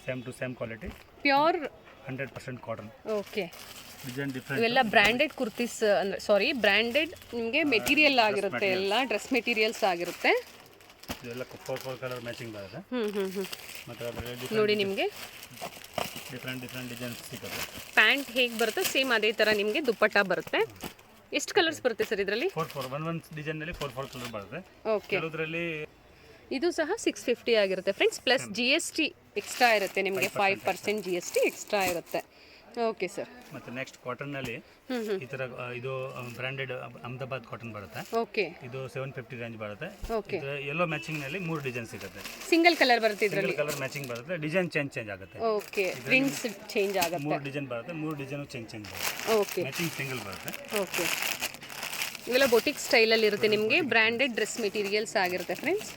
same to same quality, pure 100% cotton. Okay. Design different. ಇವೆಲ್ಲ ಬ್ರ್ಯಾಂಡೆಡ್ ಕುರ್ತೀಸ್ ಅಂದರೆ ಸಾರಿ ಬ್ರ್ಯಾಂಡೆಡ್ ನಿಮಗೆ ಮೆಟೀರಿಯಲ್ ಆಗಿರುತ್ತೆ, ಎಲ್ಲ ಡ್ರೆಸ್ ಮೆಟೀರಿಯಲ್ಸ್ ಆಗಿರುತ್ತೆ. ಇದೆಲ್ಲ 4 ಕಲರ್ ಮ್ಯಾಚಿಂಗ್ ಬರುತ್ತೆ. ಮತ್ತೆ ಅದರಲ್ಲಿ ನೋಡಿ ನಿಮಗೆ ಡಿಫ್ರೆಂಟ್ ಡಿಸೈನ್ಸ್ ಸಿಗುತ್ತೆ. ಪ್ಯಾಂಟ್ ಹೇಗೆ ಬರುತ್ತೆ ಸೇಮ್ ಅದೇ ಥರ ನಿಮಗೆ ದುಪ್ಪಟ್ಟ ಬರುತ್ತೆ. ಎಷ್ಟು ಕಲರ್ಸ್ ಬರುತ್ತೆ ಸರ್ ಇದರಲ್ಲಿ? 4 ಒಂದೊಂದು ಡಿಸೈನ್ ನಲ್ಲಿ 4 ಕಲರ್ ಬರುತ್ತೆ. ಓಕೆ. ಕೆಲವರಲ್ಲಿ ಇದು ಸಹ 650 ಆಗಿರುತ್ತೆ ಫ್ರೆಂಡ್ಸ್, ಪ್ಲಸ್ GST ಎಕ್ಸ್ಟ್ರಾ ಇರುತ್ತೆ ನಿಮಗೆ, 5% GST ಎಕ್ಸ್ಟ್ರಾ ಇರುತ್ತೆ. Okay sir. ಮತ್ತೆ ನೆಕ್ಸ್ಟ್ ಕಾಟನ್ ನಲ್ಲಿ ಈ ತರ ಇದು ಬ್ರಾಂಡೆಡ್ ಅಹಮದಾಬಾದ್ ಕಾಟನ್ ಬರುತ್ತೆ. ಓಕೆ. ಇದು 750 ರೇಂಜ್ ಬರುತ್ತೆ. ಓಕೆ. ಯೆಲ್ಲೋ ಮ್ಯಾಚಿಂಗ್ ನಲ್ಲಿ 3 ಡಿಸೈನ್ ಸಿಗುತ್ತೆ. ಸಿಂಗಲ್ ಕಲರ್ ಬರುತ್ತೆ ಇದರಲ್ಲಿ. ಕಲರ್ ಮ್ಯಾಚಿಂಗ್ ಬರುತ್ತೆ, ಡಿಸೈನ್ ಚೇಂಜ್ ಆಗುತ್ತೆ. ಓಕೆ. ಪ್ರಿಂಟ್ಸ್ ಚೇಂಜ್ ಆಗುತ್ತೆ. 3 ಡಿಸೈನ್ ಬರುತ್ತೆ, 3 ಡಿಸೈನ್ ಚೇಂಜ್ ಬರುತ್ತೆ. ಓಕೆ. ಮ್ಯಾಚಿಂಗ್ ಸಿಂಗಲ್ ಬರುತ್ತೆ. ಓಕೆ. ಇವೆಲ್ಲ ಬೊಟಿಕ್ ಸ್ಟೈಲಲ್ಲಿ ಇರುತ್ತೆ ನಿಮಗೆ, ಬ್ರ್ಯಾಂಡೆಡ್ ಡ್ರೆಸ್ ಮೆಟೀರಿಯಲ್ಸ್ ಆಗಿರುತ್ತೆ ಫ್ರೆಂಡ್ಸ್.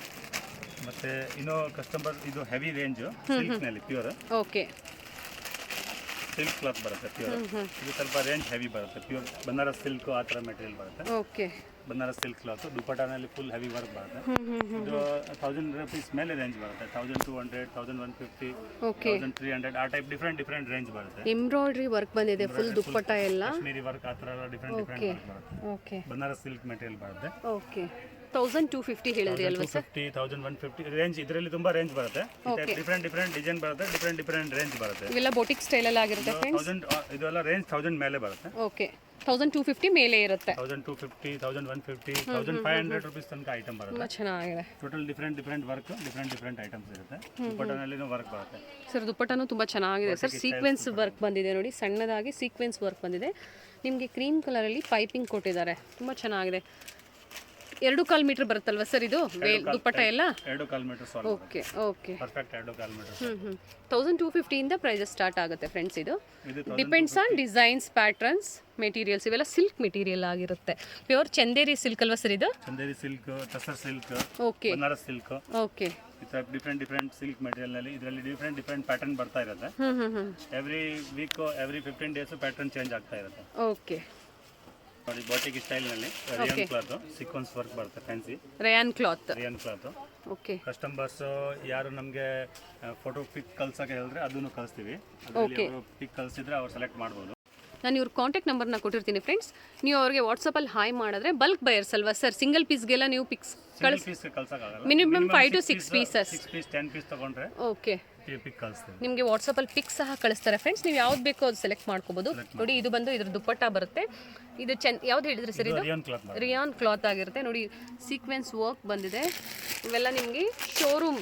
ಮತ್ತೆ ಇನ್ನು ಕಸ್ಟಮರ್ ಇದು ಹೆವಿ ರೇಂಜ್ ಸಿಲ್ಕ್ ನಲ್ಲಿ ಪ್ಯೂರ್. ಓಕೆ. ಸಿಲ್ಕ್ ಕ್ಲಾತ್ ಬರುತ್ತೆ ಪ್ಯೂರ್. ಇದು ಸ್ವಲ್ಪ ರೇಂಜ್ ಹೆವಿ ಬರುತ್ತೆ, ಪ್ಯೂರ್ ಬನಾರಸ್ ಸಿಲ್ಕ್ ಆ ಥರ ಮೆಟೀರಿಯಲ್ ಬರುತ್ತೆ. ಓಕೆ. ಬನಾರಸ್ ಸಿಲ್ಕ್ ಕ್ಲಾತ್ ದುಪಟ್ಟಾನಲ್ಲಿ ಫುಲ್ ಹೆವಿ ವರ್ಕ್ ಬರುತ್ತೆ. ಇದು 1000 ರುಪೀಸ್ ಮೇಲೆ ರೇಂಜ್ ಬರುತ್ತೆ, 1200, 1150, ಓಕೆ, 1300 ಆ ಟೈಪ್ ಡಿಫ್ರೆಂಟ್ ರೇಂಜ್ ಬರುತ್ತೆ. ಎಂಬ್ರಾಯ್ಡ್ರಿ ವರ್ಕ್ ಬಂದಿದೆ ಫುಲ್ ದುಪ್ಪಟ್ಟ ಎಲ್ಲ, ಕಾಶ್ಮೀರಿ ವರ್ಕ್ ಆ ಥರ ಡಿಫ್ರೆಂಟ್ ವರ್ಕ್ ಬರುತ್ತೆ. ಓಕೆ. ಬನಾರಸ್ ಸಿಲ್ಕ್ ಮೆಟೀರಿಯಲ್ ಬರುತ್ತೆ. ಓಕೆ. 1250 ಹೇಳಿದ್ರಿ ಅಲ್ವಾ ಸರ್? 1150 ರೇಂಜ್, ಇದರಲ್ಲಿ ತುಂಬಾ ರೇಂಜ್ ಬರುತ್ತೆ. ಡಿಫ್ರೆಂಟ್ ಡಿಸೈನ್ ಬರುತ್ತೆ, ಡಿಫ್ರೆಂಟ್ ರೇಂಜ್ ಬರುತ್ತೆ. ಇವೆಲ್ಲ ಬೊಟಿಕ್ ಸ್ಟೈಲ್ ಅಲ್ಲಿ ಆಗಿರುತ್ತೆ ಫ್ರೆಂಡ್ಸ್. ಇದೆಲ್ಲ ರೇಂಜ್ 1000 ಮೇಲೆ ಬರುತ್ತೆ. ಓಕೆ. 1250 ಮೇಲೆ ಇರುತ್ತೆ. 1250, 1150, 1500 ರುಪೀಸ್ ತನಕ ಐಟಮ್ ಬರುತ್ತೆ. ತುಂಬಾ ಚೆನ್ನಾಗಿದೆ. Total different work, different items ಇರುತ್ತೆ. ದುಪಟ್ಟಾನಲ್ಲಿನೂ ವರ್ಕ್ ಬರುತ್ತೆ ಸರ್. ದುಪ್ಪಟ್ಟನೂ ತುಂಬಾ ಚೆನ್ನಾಗಿದೆ ಸರ್, ಸೀಕ್ವೆನ್ಸ್ ವರ್ಕ್ ಬಂದಿದೆ ನೋಡಿ, ಸಣ್ಣದಾಗಿ ಸೀಕ್ವೆನ್ಸ್ ವರ್ಕ್ ಬಂದಿದೆ ನಿಮಗೆ. ಕ್ರೀಮ್ ಕಲರಲ್ಲಿ ಪೈಪಿಂಗ್ ಕೊಟ್ಟಿದ್ದಾರೆ, ತುಂಬ ಚೆನ್ನಾಗಿದೆ. 2.25 ಮೀಟರ್ ಬರುತ್ತಲ್ವಾ ಸರ್ ಇದು ದುಪ್ಪಟ್ಟ ಎಲ್ಲ? 2.25 metre. Okay. Okay. Perfect 2.25 metre. 1250 ಇಂದ ಪ್ರೈಸಸ್ ಸ್ಟಾರ್ಟ್ ಆಗುತ್ತೆ ಫ್ರೆಂಡ್ಸ್. ಇದು depends on designs, patterns, materials. ಇವೆಲ್ಲ ಸಿಲ್ಕ್ ಮೆಟೀರಿಯಲ್ ಆಗಿರುತ್ತೆ, ಪ್ಯೂರ್ ಚಂದೇರಿ ಸಿಲ್ಕ್ ಅಲ್ವಾ ಸರ್ ಇದು? Chanderi silk, tussar silk, okay, Banaras silk. Okay. ಈ ತರ ಡಿಫ್ರೆಂಟ್ ಸಿಲ್ಕ್ ಮೆಟೀರಿಯಲ್ ನಲ್ಲಿ ಇದರಲ್ಲಿ ಡಿಫ್ರೆಂಟ್ ಪ್ಯಾಟರ್ನ್ ಬರ್ತಾ ಇರುತ್ತೆ. Every week, every 15 days pattern change ಆಗ್ತಾ ಇರುತ್ತೆ. ಓಕೆ. ನೋಡಿ, ಬಾಟಿಕ್ ಸ್ಟೈಲ್ ನಲ್ಲಿ ರಿಯಾನ್ ಕ್ಲಾತ್, ಸೀಕ್ವೆನ್ಸ್ ವರ್ಕ್ ಬರುತ್ತೆ, fancy rayon cloth. Okay. Customers ಯಾರು ನಮಗೆ ಫೋಟೋ ಪಿಕ್ ಕಳ್ಸಕ್ಕೆ ಹೇಳಿದ್ರೆ ಅದನ್ನು ಕಳಿಸ್ತೀವಿ. ಪಿಕ್ ಕಳಿಸಿದ್ರೆ ಅವ್ರು ಸೆಲೆಕ್ಟ್ ಮಾಡ್ಬೋದು. ನಾನು ಇವ್ರ ಕಾಂಟ್ಯಾಕ್ಟ್ ನಂಬರ್ನ ಕೊಟ್ಟಿರ್ತೀನಿ ಫ್ರೆಂಡ್ಸ್, ನೀವು ಅವ್ರಿಗೆ ವಾಟ್ಸಪ್ಪಲ್ಲಿ ಹಾಯ್ ಮಾಡಿದ್ರೆ, ಬಲ್ಕ್ ಬಯರ್ಸ್ ಅಲ್ವಾ ಸರ್, ಸಿಂಗಲ್ ಪೀಸ್ಗೆಲ್ಲ ನೀವು ಪಿಕ್ಸ್ ಕಳ್ಸಕ್ಕಾಗಲ್ಲ. Minimum 5 to 6 pieces. 6 piece 10 piece ತಗೊಂಡ್ರೆ ಓಕೆ, ಪಿಕ್ ಕಳಿಸ್ತೀವಿ. ನಿಮಗೆ ವಾಟ್ಸಪ್ಪಲ್ಲಿ ಪಿಕ್ ಸಹ ಕಳಿಸ್ತಾರೆ ಫ್ರೆಂಡ್ಸ್. ನೀವು ಯಾವ್ದು ಬೇಕೋ ಅದು ಸೆಲೆಕ್ಟ್ ಮಾಡ್ಕೋಬೋದು. ನೋಡಿ, ಇದು ಬಂದು ಇದ್ರ ದುಪ್ಪಟ್ಟ ಬರುತ್ತೆ. ಇದು ಯಾವ್ದು ಹೇಳಿದ್ರಿ ಸರ್? ಇದು ರಿಯಾನ್ ಕ್ಲಾತ್ ಆಗಿರುತ್ತೆ ನೋಡಿ, ಸೀಕ್ವೆನ್ಸ್ ವರ್ಕ್ ಬಂದಿದೆ. ಇವೆಲ್ಲ ನಿಮಗೆ ಶೋರೂಮ್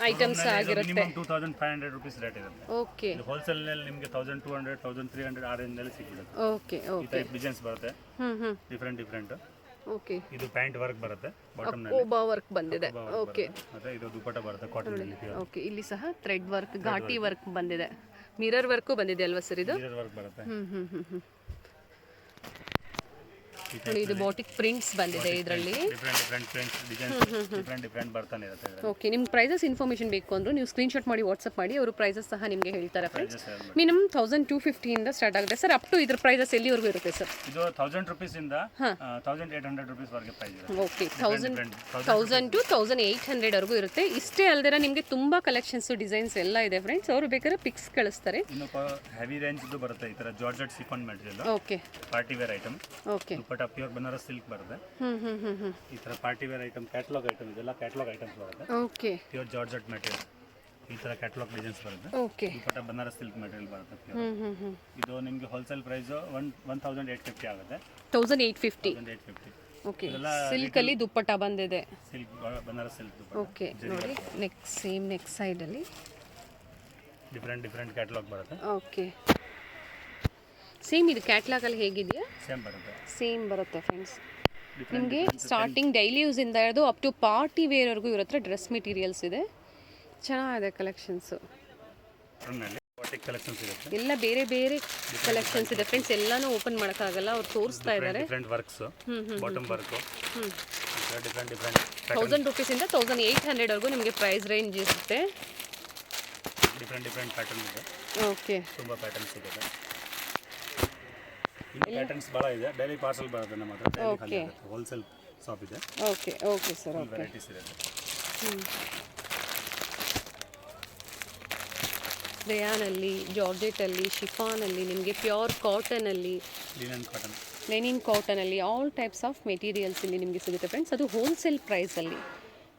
ಐಟಮ್ಸ್ ಆಗಿರುತ್ತೆ. 2500 ರುಪೀಸ್ ರೇಟ್ ಇರುತ್ತೆ. ಓಕೆ. ಹೋಲ್ಸೇಲ್ ನಲ್ಲಿ ನಿಮಗೆ 1200, 1300 ಆ ರೇಂಜ್ ನಲ್ಲಿ ಸಿಗುತ್ತೆ. ಓಕೆ. ಈ ಟೈಪ್ ಡಿಸೈನ್ಸ್ ಬರುತ್ತೆ, ಡಿಫ್ರೆಂಟ್. ಓಕೆ. ಇದು ಪ್ಯಾಂಟ್ ವರ್ಕ್ ಬರುತ್ತೆ, ಬಾಟಮ್ ನಲ್ಲಿ ಓಬಾ ವರ್ಕ್ ಬಂದಿದೆ. ಓಕೆ. ಮತ್ತೆ ಇದು ದುಪಟ್ಟ ಬರುತ್ತೆ ಕಾಟನ್ ನಲ್ಲಿ. ಓಕೆ. ಇಲ್ಲಿ ಸಹ ಥ್ರೆಡ್ ವರ್ಕ್, ಘಾಟಿ ವರ್ಕ್ ಬಂದಿದೆ, ಮಿರರ್ ವರ್ಕು ಬಂದಿದೆ ಅಲ್ವಾ ಸರ್ ಇದು? ಮಿರರ್ ವರ್ಕ್ ಬರುತ್ತೆ. ನೋಡಿ, ಇದು ಬಾಟಿಕ್ ಪ್ರಿಂಟ್ಸ್ ಬಂದಿದೆ ಇದರಲ್ಲಿ. ಡಿಫ್ರೆಂಟ್ ಪ್ರಿಂಟ್ಸ್, ಡಿಸೈನ್ಸ್ ಡಿಫ್ರೆಂಟ್ ಬರ್ತಾನೆ ಇರುತ್ತೆ. ಓಕೆ. ನಿಮ್ಗೆ ಪ್ರೈಸಸ್ ಇನ್ಫಾರ್ಮೇಷನ್ ಬೇಕು ಅಂದ್ರೆ ನೀವು ಸ್ಕ್ರೀನ್ಶಾಟ್ ಮಾಡಿ ವಾಟ್ಸಪ್ ಮಾಡಿ, ಅವರು ಪ್ರೈಸಸ್ ಸಹ ನಿಮಗೆ ಹೇಳ್ತಾರೆ ಫ್ರೆಂಡ್ಸ್. ಮಿನಿಮಮ್ 1250 ಇಂದ ಸ್ಟಾರ್ಟ್ ಆಗುತ್ತೆ ಸರ್. ಅಪ್ ಟು ಇದ್ರ ಪ್ರೈಸಸ್ ಎಲ್ಲಿವರೆಗೂ ಇರುತ್ತೆ ಸರ್? ಇದು 1000 ರುಪೀಸ್ ಇಂದ 1800 ರುಪೀಸ್ ವರೆಗೆ ಪ್ರೈಸ್ ಇದೆ. ಓಕೆ. 1000 to 1800 ವರೆಗೂ ಇರುತ್ತೆ. ಇಷ್ಟೇ ಅಲ್ಲದೆ ನಿಮಗೆ ತುಂಬಾ ಕಲೆಕ್ಷನ್ಸ್, ಡಿಸೈನ್ಸ್ ಎಲ್ಲ ಇದೆ ಫ್ರೆಂಡ್ಸ್. ಅವರು ಬೇಕಾದ್ರೆ ಪಿಕ್ಸ್ ಕಳಿಸ್ತಾರೆ. ಇನ್ನು ಹೆವಿ ರೇಂಜ್ ಬರುತ್ತೆ, ಈ ತರ georgette chiffon material. Okay. Party wear item. Okay. Pure Banaras silk ಬರುತ್ತೆ. ಈ ತರ party wear item, catalogue item, ಇದೆಲ್ಲ ಕ್ಯಾಟಲಾಗ್ ಐಟಮ್ಸ್ ಬರುತ್ತೆ. ಓಕೆ. ಪ್ಯೂರ್ ಜಾರ್ಜೆಟ್ ಮೆಟೀರಿಯಲ್, ಈ ತರ ಕ್ಯಾಟಲಾಗ್ ಡಿಸೈನ್ಸ್ ಬರುತ್ತೆ. Okay. Dupatta Banaras silk material ಬರುತ್ತೆ. ಇದು ನಿಮಗೆ ಹೋಲ್ಸೇಲ್ ಪ್ರೈಸ್ 1850 ಆಗುತ್ತೆ. 1850. ಓಕೆ ಸಿಲ್ಕಲ್ಲಿ ದುಪ್ಪಟ್ಟ ಬಂದಿದೆ. ಸಿಲ್ಕ್ ಬನಾರಸ್ ಸಿಲ್ಕ್ ಓಕೆ ನೋಡಿ ನೆಕ್ ಸೇಮ್ ನೆಕ್ ಸೈಡಲ್ಲಿ ಡಿಫ್ರೆಂಟ್ ಕ್ಯಾಟಲಾಗ್ ಬರುತ್ತೆ. ಓಕೆ ಸೇಮ್ ಇದು ಕ್ಯಾಟ್ಲಾಗಲ್ಲಿ ಹೇಗಿದೆಯಾ ಸೇಮ್ ಬರುತ್ತೆ ಫ್ರೆಂಡ್ಸ್. ನಿಮಗೆ ಸ್ಟಾರ್ಟಿಂಗ್ ಡೈಲಿ ಯೂಸಿಂದ ಹಿಡಿದು ಅಪ್ ಟು ಪಾರ್ಟಿ ವೇರ್ವರೆಗೂ ಇವ್ರ ಹತ್ರ ಡ್ರೆಸ್ ಮೆಟೀರಿಯಲ್ಸ್ ಇದೆ. ಚೆನ್ನಾಗಿದೆ ಕಲೆಕ್ಷನ್ಸು. ಎಲ್ಲ ಬೇರೆ ಬೇರೆ ಕಲೆಕ್ಷನ್ಸ್ ಇದೆ ಫ್ರೆಂಡ್ಸ್. ಎಲ್ಲಾನು ಓಪನ್ ಮಾಡೋಕ್ಕಾಗಲ್ಲ, ಅವ್ರು ತೋರಿಸ್ತಾ ಇದ್ದಾರೆ. 1000 ರೂಪೀಸಿಂದ 1800 ವರೆಗೂ ನಿಮಗೆ ಪ್ರೈಸ್ ರೇಂಜ್ ಇರುತ್ತೆ. ಡಿಫ್ರೆಂಟ್ ಪ್ಯಾಟರ್ನ್ ಇದೆ. ಓಕೆ ತುಂಬ ಪ್ಯಾಟರ್ನ್ಸ್ ಇದೆ. ಪ್ಯಾಟರ್ನ್ಸ್ ಭಾಳ ಇದೆ. ಡೈಲಿ ಪಾರ್ಸಲ್ ಬರುತ್ತೆ ನಮ್ಮ ಹತ್ರ. ಓಕೆ ಹೋಲ್ಸೇಲ್ ಶಾಪ್ ಇದೆ. Okay okay sir. Okay varieties ಇದೆ. ರೇಯಾನಲ್ಲಿ, ಜಾರ್ಜೆಟಲ್ಲಿ, ಶಿಫಾನಲ್ಲಿ, ನಿಮಗೆ ಪ್ಯೂರ್ ಕಾಟನಲ್ಲಿ, ಲೆನಿನ್ ಕಾಟನಲ್ಲಿ ಆಲ್ ಟೈಪ್ಸ್ ಆಫ್ ಮೆಟೀರಿಯಲ್ಸ್ ಇಲ್ಲಿ ನಿಮಗೆ ಸಿಗುತ್ತೆ ಫ್ರೆಂಡ್ಸ್. ಅದು ಹೋಲ್ಸೇಲ್ ಪ್ರೈಸಲ್ಲಿ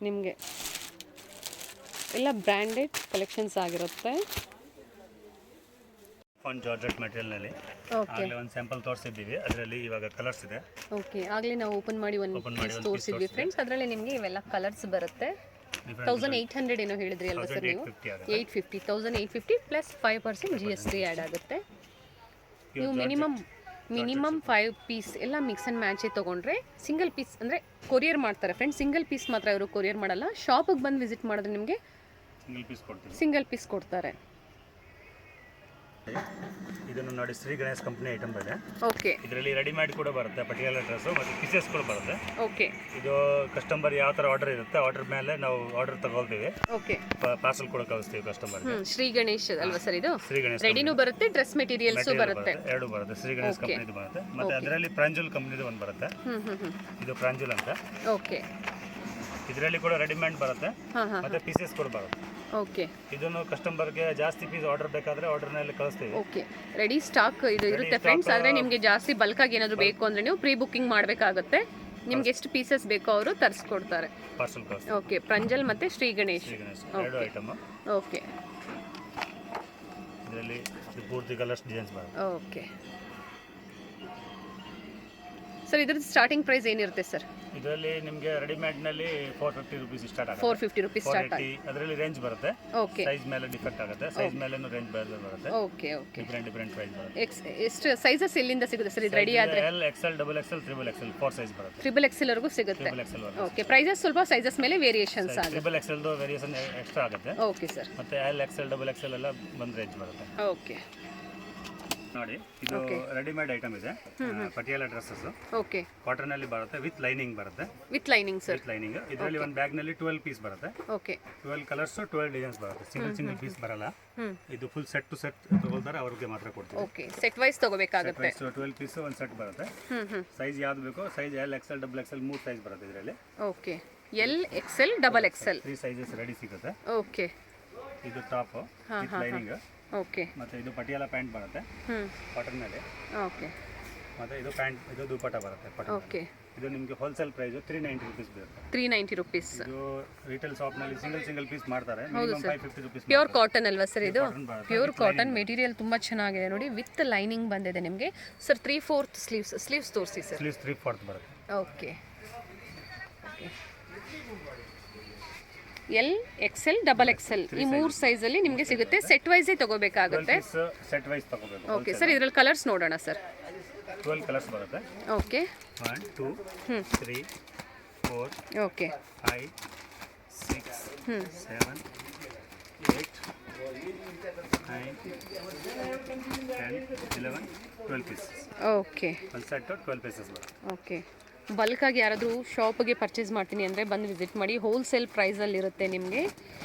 ನಿಮಗೆ ಎಲ್ಲ ಬ್ರ್ಯಾಂಡೆಡ್ ಕಲೆಕ್ಷನ್ಸ್ ಆಗಿರುತ್ತೆ. ಜಾರ್ಜೆಟ್ ಮೆಟೀರಿಯಲ್ನಲ್ಲಿ ಆಗಲೇ ಒಂದು ಸ್ಯಾಂಪಲ್ ತೋರಿಸಿದ್ದೀವಿ. ಅದರಲ್ಲಿ ಇವಾಗ ಕಲರ್ಸ್ ಇದೆ. ಓಕೆ ಆಗಲೇ ನಾವು ಓಪನ್ ಮಾಡಿ ಒಂದು ಪೀಸ್ ತೋರಿಸಿದ್ವಿ ಫ್ರೆಂಡ್ಸ್. ಅದರಲ್ಲಿ ನಿಮಗೆ ಇವೆಲ್ಲ ಕಲರ್ಸ್ ಬರುತ್ತೆ. 1800 ಏನೋ ಹೇಳಿದ್ರಿ ಅಲ್ವಾ ಸರ್ ನೀವು? 850 1850 ಪ್ಲಸ್ 5% GST ಆ್ಯಡ್ ಆಗುತ್ತೆ. ನೀವು ಮಿನಿಮಮ್ 5 ಪೀಸ್ ಎಲ್ಲ ಮಿಕ್ಸ್ ಆ್ಯಂಡ್ ಮ್ಯಾಚೇ ತೊಗೊಂಡ್ರೆ ಸಿಂಗಲ್ ಪೀಸ್ ಅಂದರೆ ಕೊರಿಯರ್ ಮಾಡ್ತಾರೆ ಫ್ರೆಂಡ್ಸ್. ಸಿಂಗಲ್ ಪೀಸ್ ಮಾತ್ರ ಇವರು ಕೊರಿಯರ್ ಮಾಡಲ್ಲ. ಶಾಪಿಗೆ ಬಂದು ವಿಸಿಟ್ ಮಾಡಿದ್ರೆ ನಿಮಗೆ ಸಿಂಗಲ್ ಪೀಸ್ ಕೊಡ್ತಾರೆ. ಇದನ್ನು ನೋಡಿ, ಶ್ರೀ ಗಣೇಶ್ ಕಂಪನಿ ಐಟಮ್ ಇದೆ. ಓಕೆ ಇದರಲ್ಲಿ ರೆಡಿಮೇಡ್ ಕೂಡ ಬರುತ್ತೆ, ಪಟಿಯಾಲ ಡ್ರೆಸ್ ಮತ್ತು ಪೀಸಸ್ ಕೂಡ ಬರುತ್ತೆ. ಓಕೆ ಇದು ಕಸ್ಟಮರ್ ಯಾವ ಥರ ಆರ್ಡರ್ ಇರುತ್ತೆ ಆರ್ಡರ್ ಮೇಲೆ ನಾವು ಆರ್ಡರ್ ತಗೊಳ್ತೀವಿ. ಓಕೆ ಪಾರ್ಸಲ್ ಕೂಡ ಕಳಿಸ್ತೀವಿ ಕಸ್ಟಮರ್. ಶ್ರೀ ಗಣೇಶ್ ಅಲ್ವಾ ಸರ್ ಇದು? ಶ್ರೀ ಗಣೇಶ್ ರೆಡಿನೂ ಬರುತ್ತೆ, ಡ್ರೆಸ್ ಮೆಟೀರಿಯಲ್ಸು ಬರುತ್ತೆ. ಎರಡು ಬರುತ್ತೆ. ಶ್ರೀ ಗಣೇಶ್ ಕಂಪನಿದು ಬರುತ್ತೆ. ಮತ್ತೆ ಅದರಲ್ಲಿ ಪ್ರಾಂಜುಲ್ ಕಂಪನಿದು ಒಂದು ಬರುತ್ತೆ. ಇದು ಪ್ರಾಂಜುಲ್ ಅಂತ. ಓಕೆ ಇದರಲ್ಲಿ ಕೂಡ ರೆಡಿಮೇಡ್ ಬರುತ್ತೆ ಮತ್ತೆ ಪೀಸಸ್ ಕೂಡ ಬರುತ್ತೆ. ಓಕೆ ಇದನ್ನು ಕಸ್ಟಮರ್ಗೆ ಜಾಸ್ತಿ ಪೀಸ್ ಆರ್ಡರ್ ಬೇಕಾದ್ರೆ ಆರ್ಡರ್ನಲ್ಲಿ ಕಳಿಸ್ತೀವಿ. ಓಕೆ ರೆಡಿ ಸ್ಟಾಕ್ ಇದು ಇರುತ್ತೆ ಫ್ರೆಂಡ್ಸ್. ಆದರೆ ನಿಮಗೆ ಜಾಸ್ತಿ ಬಲ್ಕಾಗಿ ಏನಾದರೂ ಬೇಕು ಅಂದರೆ ನೀವು ಪ್ರೀ ಬುಕ್ಕಿಂಗ್ ಮಾಡಬೇಕಾಗುತ್ತೆ. ನಿಮ್ಗೆ ಎಷ್ಟು ಪೀಸಸ್ ಬೇಕೋ ಅವರು ತರಿಸ್ಕೊಡ್ತಾರೆ. Parcel cost. ಓಕೆ ಪ್ರಾಂಜಲ್ ಮತ್ತು ಶ್ರೀ ಗಣೇಶ್ ಎರಡು ಐಟಮ್. ಓಕೆ ಇದರಲ್ಲಿ ಪೂರ್ತಿ ಕಲರ್ಸ್ ಡಿಸೈನ್ಸ್ ಬರುತ್ತೆ. ಓಕೆ ಸರ್ ಇದ್ರದ್ದು ಸ್ಟಾರ್ಟಿಂಗ್ ಪ್ರೈಸ್ ಏನಿರುತ್ತೆ ಸರ್? ಇದರಲ್ಲಿ ನಿಮಗೆ ರೆಡಿಮೇಡ್ನಲ್ಲಿ 450 ರೂಪೀಸ್ ಸ್ಟಾರ್ಟ್ ಆಗುತ್ತೆ. 450 ರೂಪೀಸ್ ಸ್ಟಾರ್ಟ್ ಆಗುತ್ತೆ. ಅದರಲ್ಲಿ ರೇಂಜ್ ಬರುತ್ತೆ. ಓಕೆ ಸೈಜ್ ಮೇಲೆ ಡಿಫೆಕ್ಟ್ ಆಗುತ್ತೆ. ಸೈಜ್ ಮೇಲೆನೂ ರೇಂಜ್ ಬರುತ್ತೆ. ಓಕೆ ಓಕೆ ಡಿಫರೆಂಟ್ ಪ್ರೈಸ್ ಬರುತ್ತೆ. ಎಷ್ಟು ಸೈಜಸ್ ಎಲ್ಲಿಂದ ಸಿಗುತ್ತೆ ಸರ್ ಇದು ರೆಡಿ ಆದರೆ? L XL XXL XXL 4 size ಬರುತ್ತೆ. XXL ವರೆಗೂ ಸಿಗುತ್ತೆ. ಓಕೆ ಪ್ರೈಸಸ್ ಸ್ವಲ್ಪ ಸೈಜಸ್ ಮೇಲೆ ವೇರಿಯೇಷನ್ಸ್ ಆಗುತ್ತೆ. XXL ದು ವೇರಿಯೇಷನ್ ಎಕ್ಸ್ಟ್ರಾ ಆಗುತ್ತೆ. Okay sir. ಮತ್ತೆ L XL XXL ಎಲ್ಲ ಬಂದ್ ರೇಂಜ್ ಬರುತ್ತೆ. ಓಕೆ ನೋಡಿ, ಇದು ರೆಡಿಮೇಡ್ ಐಟಮ್ ಇದೆ. ಪಟಿಯಾಲ ಡ್ರೆಸ್ಸಸ್. ಓಕೆ ಕಾಟನ್ ಅಲ್ಲಿ ಬರುತ್ತೆ, ವಿತ್ ಲೈನಿಂಗ್ ಬರುತ್ತೆ. With lining sir. With lining. ಇದರಲ್ಲಿ ಒಂದು ಬ್ಯಾಗ್ ನಲ್ಲಿ 12 ಪೀಸ್ ಬರುತ್ತೆ. ಓಕೆ 12 ಕಲರ್ಸ್ 12 ಡಿಸೈನ್ಸ್ ಬರುತ್ತೆ. ಸಿಂಗಲ್ ಪೀಸ್ ಬರಲ್ಲ. ಇದು ಫುಲ್ ಸೆಟ್ ಟು ಸೆಟ್ ತಗೊಳ್ತಾರೆ, ಅವ್ರಿಗೆ ಮಾತ್ರ ಕೊಡ್ತೀವಿ. ಓಕೆ ಸೆಟ್ ವೈಸ್ ತಗೋಬೇಕಾಗುತ್ತೆ. 12 ಪೀಸ್ ಒಂದು ಸೆಟ್ ಬರುತ್ತೆ. ಸೈಜ್ ಯಾವ್ದು ಬೇಕೋ size L XL XXL 3 size ಬರುತ್ತೆ ಇದರಲ್ಲಿ. Okay L XL XXL 3 sizes ready ಸಿಗುತ್ತೆ. ಓಕೆ ಇದು ಟಾಪ್ ವಿತ್ ಲೈನಿಂಗ್. ಓಕೆ ಮತ್ತೆ ಇದು ಪಟಿಯಾಲ ಪ್ಯಾಂಟ್ ಬರುತ್ತೆ ಕಾಟನ್ ಮೇಲೆ. ಓಕೆ ಮತ್ತೆ ಇದು ಪ್ಯಾಂಟ್, ಇದು ದುಪಟ್ಟ ಬರುತ್ತೆ. ಓಕೆ ಇದು ನಿಮಗೆ ಹೋಲ್ಸೇಲ್ ಪ್ರೈಸ್ 390 ರೂಪೀಸ್ ಬರುತ್ತೆ. 390 ರೂಪೀಸ್. ಇದು ರಿಟೇಲ್ ಶಾಪ್ ನಲ್ಲಿ ಸಿಂಗಲ್ ಪೀಸ್ ಮಾಡ್ತಾರೆ. Minimum 550 rupees. ಪ್ಯೂರ್ ಕಾಟನ್ ಅಲ್ವಾ ಸರ್ ಇದು? ಪ್ಯೂರ್ ಕಾಟನ್ ಮೆಟೀರಿಯಲ್ ತುಂಬಾ ಚೆನ್ನಾಗಿದೆ ನೋಡಿ. ವಿತ್ ಲೈನಿಂಗ್ ಬಂದಿದೆ ನಿಮಗೆ ಸರ್. 3/4 ಸ್ಲೀವ್ಸ್ ತೋರಿಸಿ ಸರ್. ಸ್ಲೀವ್ಸ್ 3/4 ಬರುತ್ತೆ. ಓಕೆ L XL XXL ಈ 3 ಸೈಜಲ್ಲಿ ನಿಮಗೆ ಸಿಗುತ್ತೆ. ಸೆಟ್ ವೈಸೇ ತಗೋಬೇಕಾಗುತ್ತೆ. ಸೆಟ್ ವೈಸ್ ತಗೋಬೇಕು. ಓಕೆ ಸರ್ ಇದರಲ್ಲಿ ಕಲರ್ಸ್ ನೋಡೋಣ ಸರ್. 12 ಕಲರ್ಸ್ ಬರುತ್ತೆ. Okay 1 2 3 4 okay 5 6 7 8 9 10 11 12 pieces. ಓಕೆ ಒಂದು ಸೆಟ್ 12 ಪೀಸಸ್ ಬರುತ್ತೆ. ಓಕೆ ಬಲ್ಕಾಗಿ ಯಾರಾದರೂ ಶಾಪಿಗೆ ಪರ್ಚೇಸ್ ಮಾಡ್ತೀನಿ ಅಂದರೆ ಬಂದು ವಿಸಿಟ್ ಮಾಡಿ. ಹೋಲ್ಸೇಲ್ ಪ್ರೈಸಲ್ಲಿರುತ್ತೆ ನಿಮಗೆ.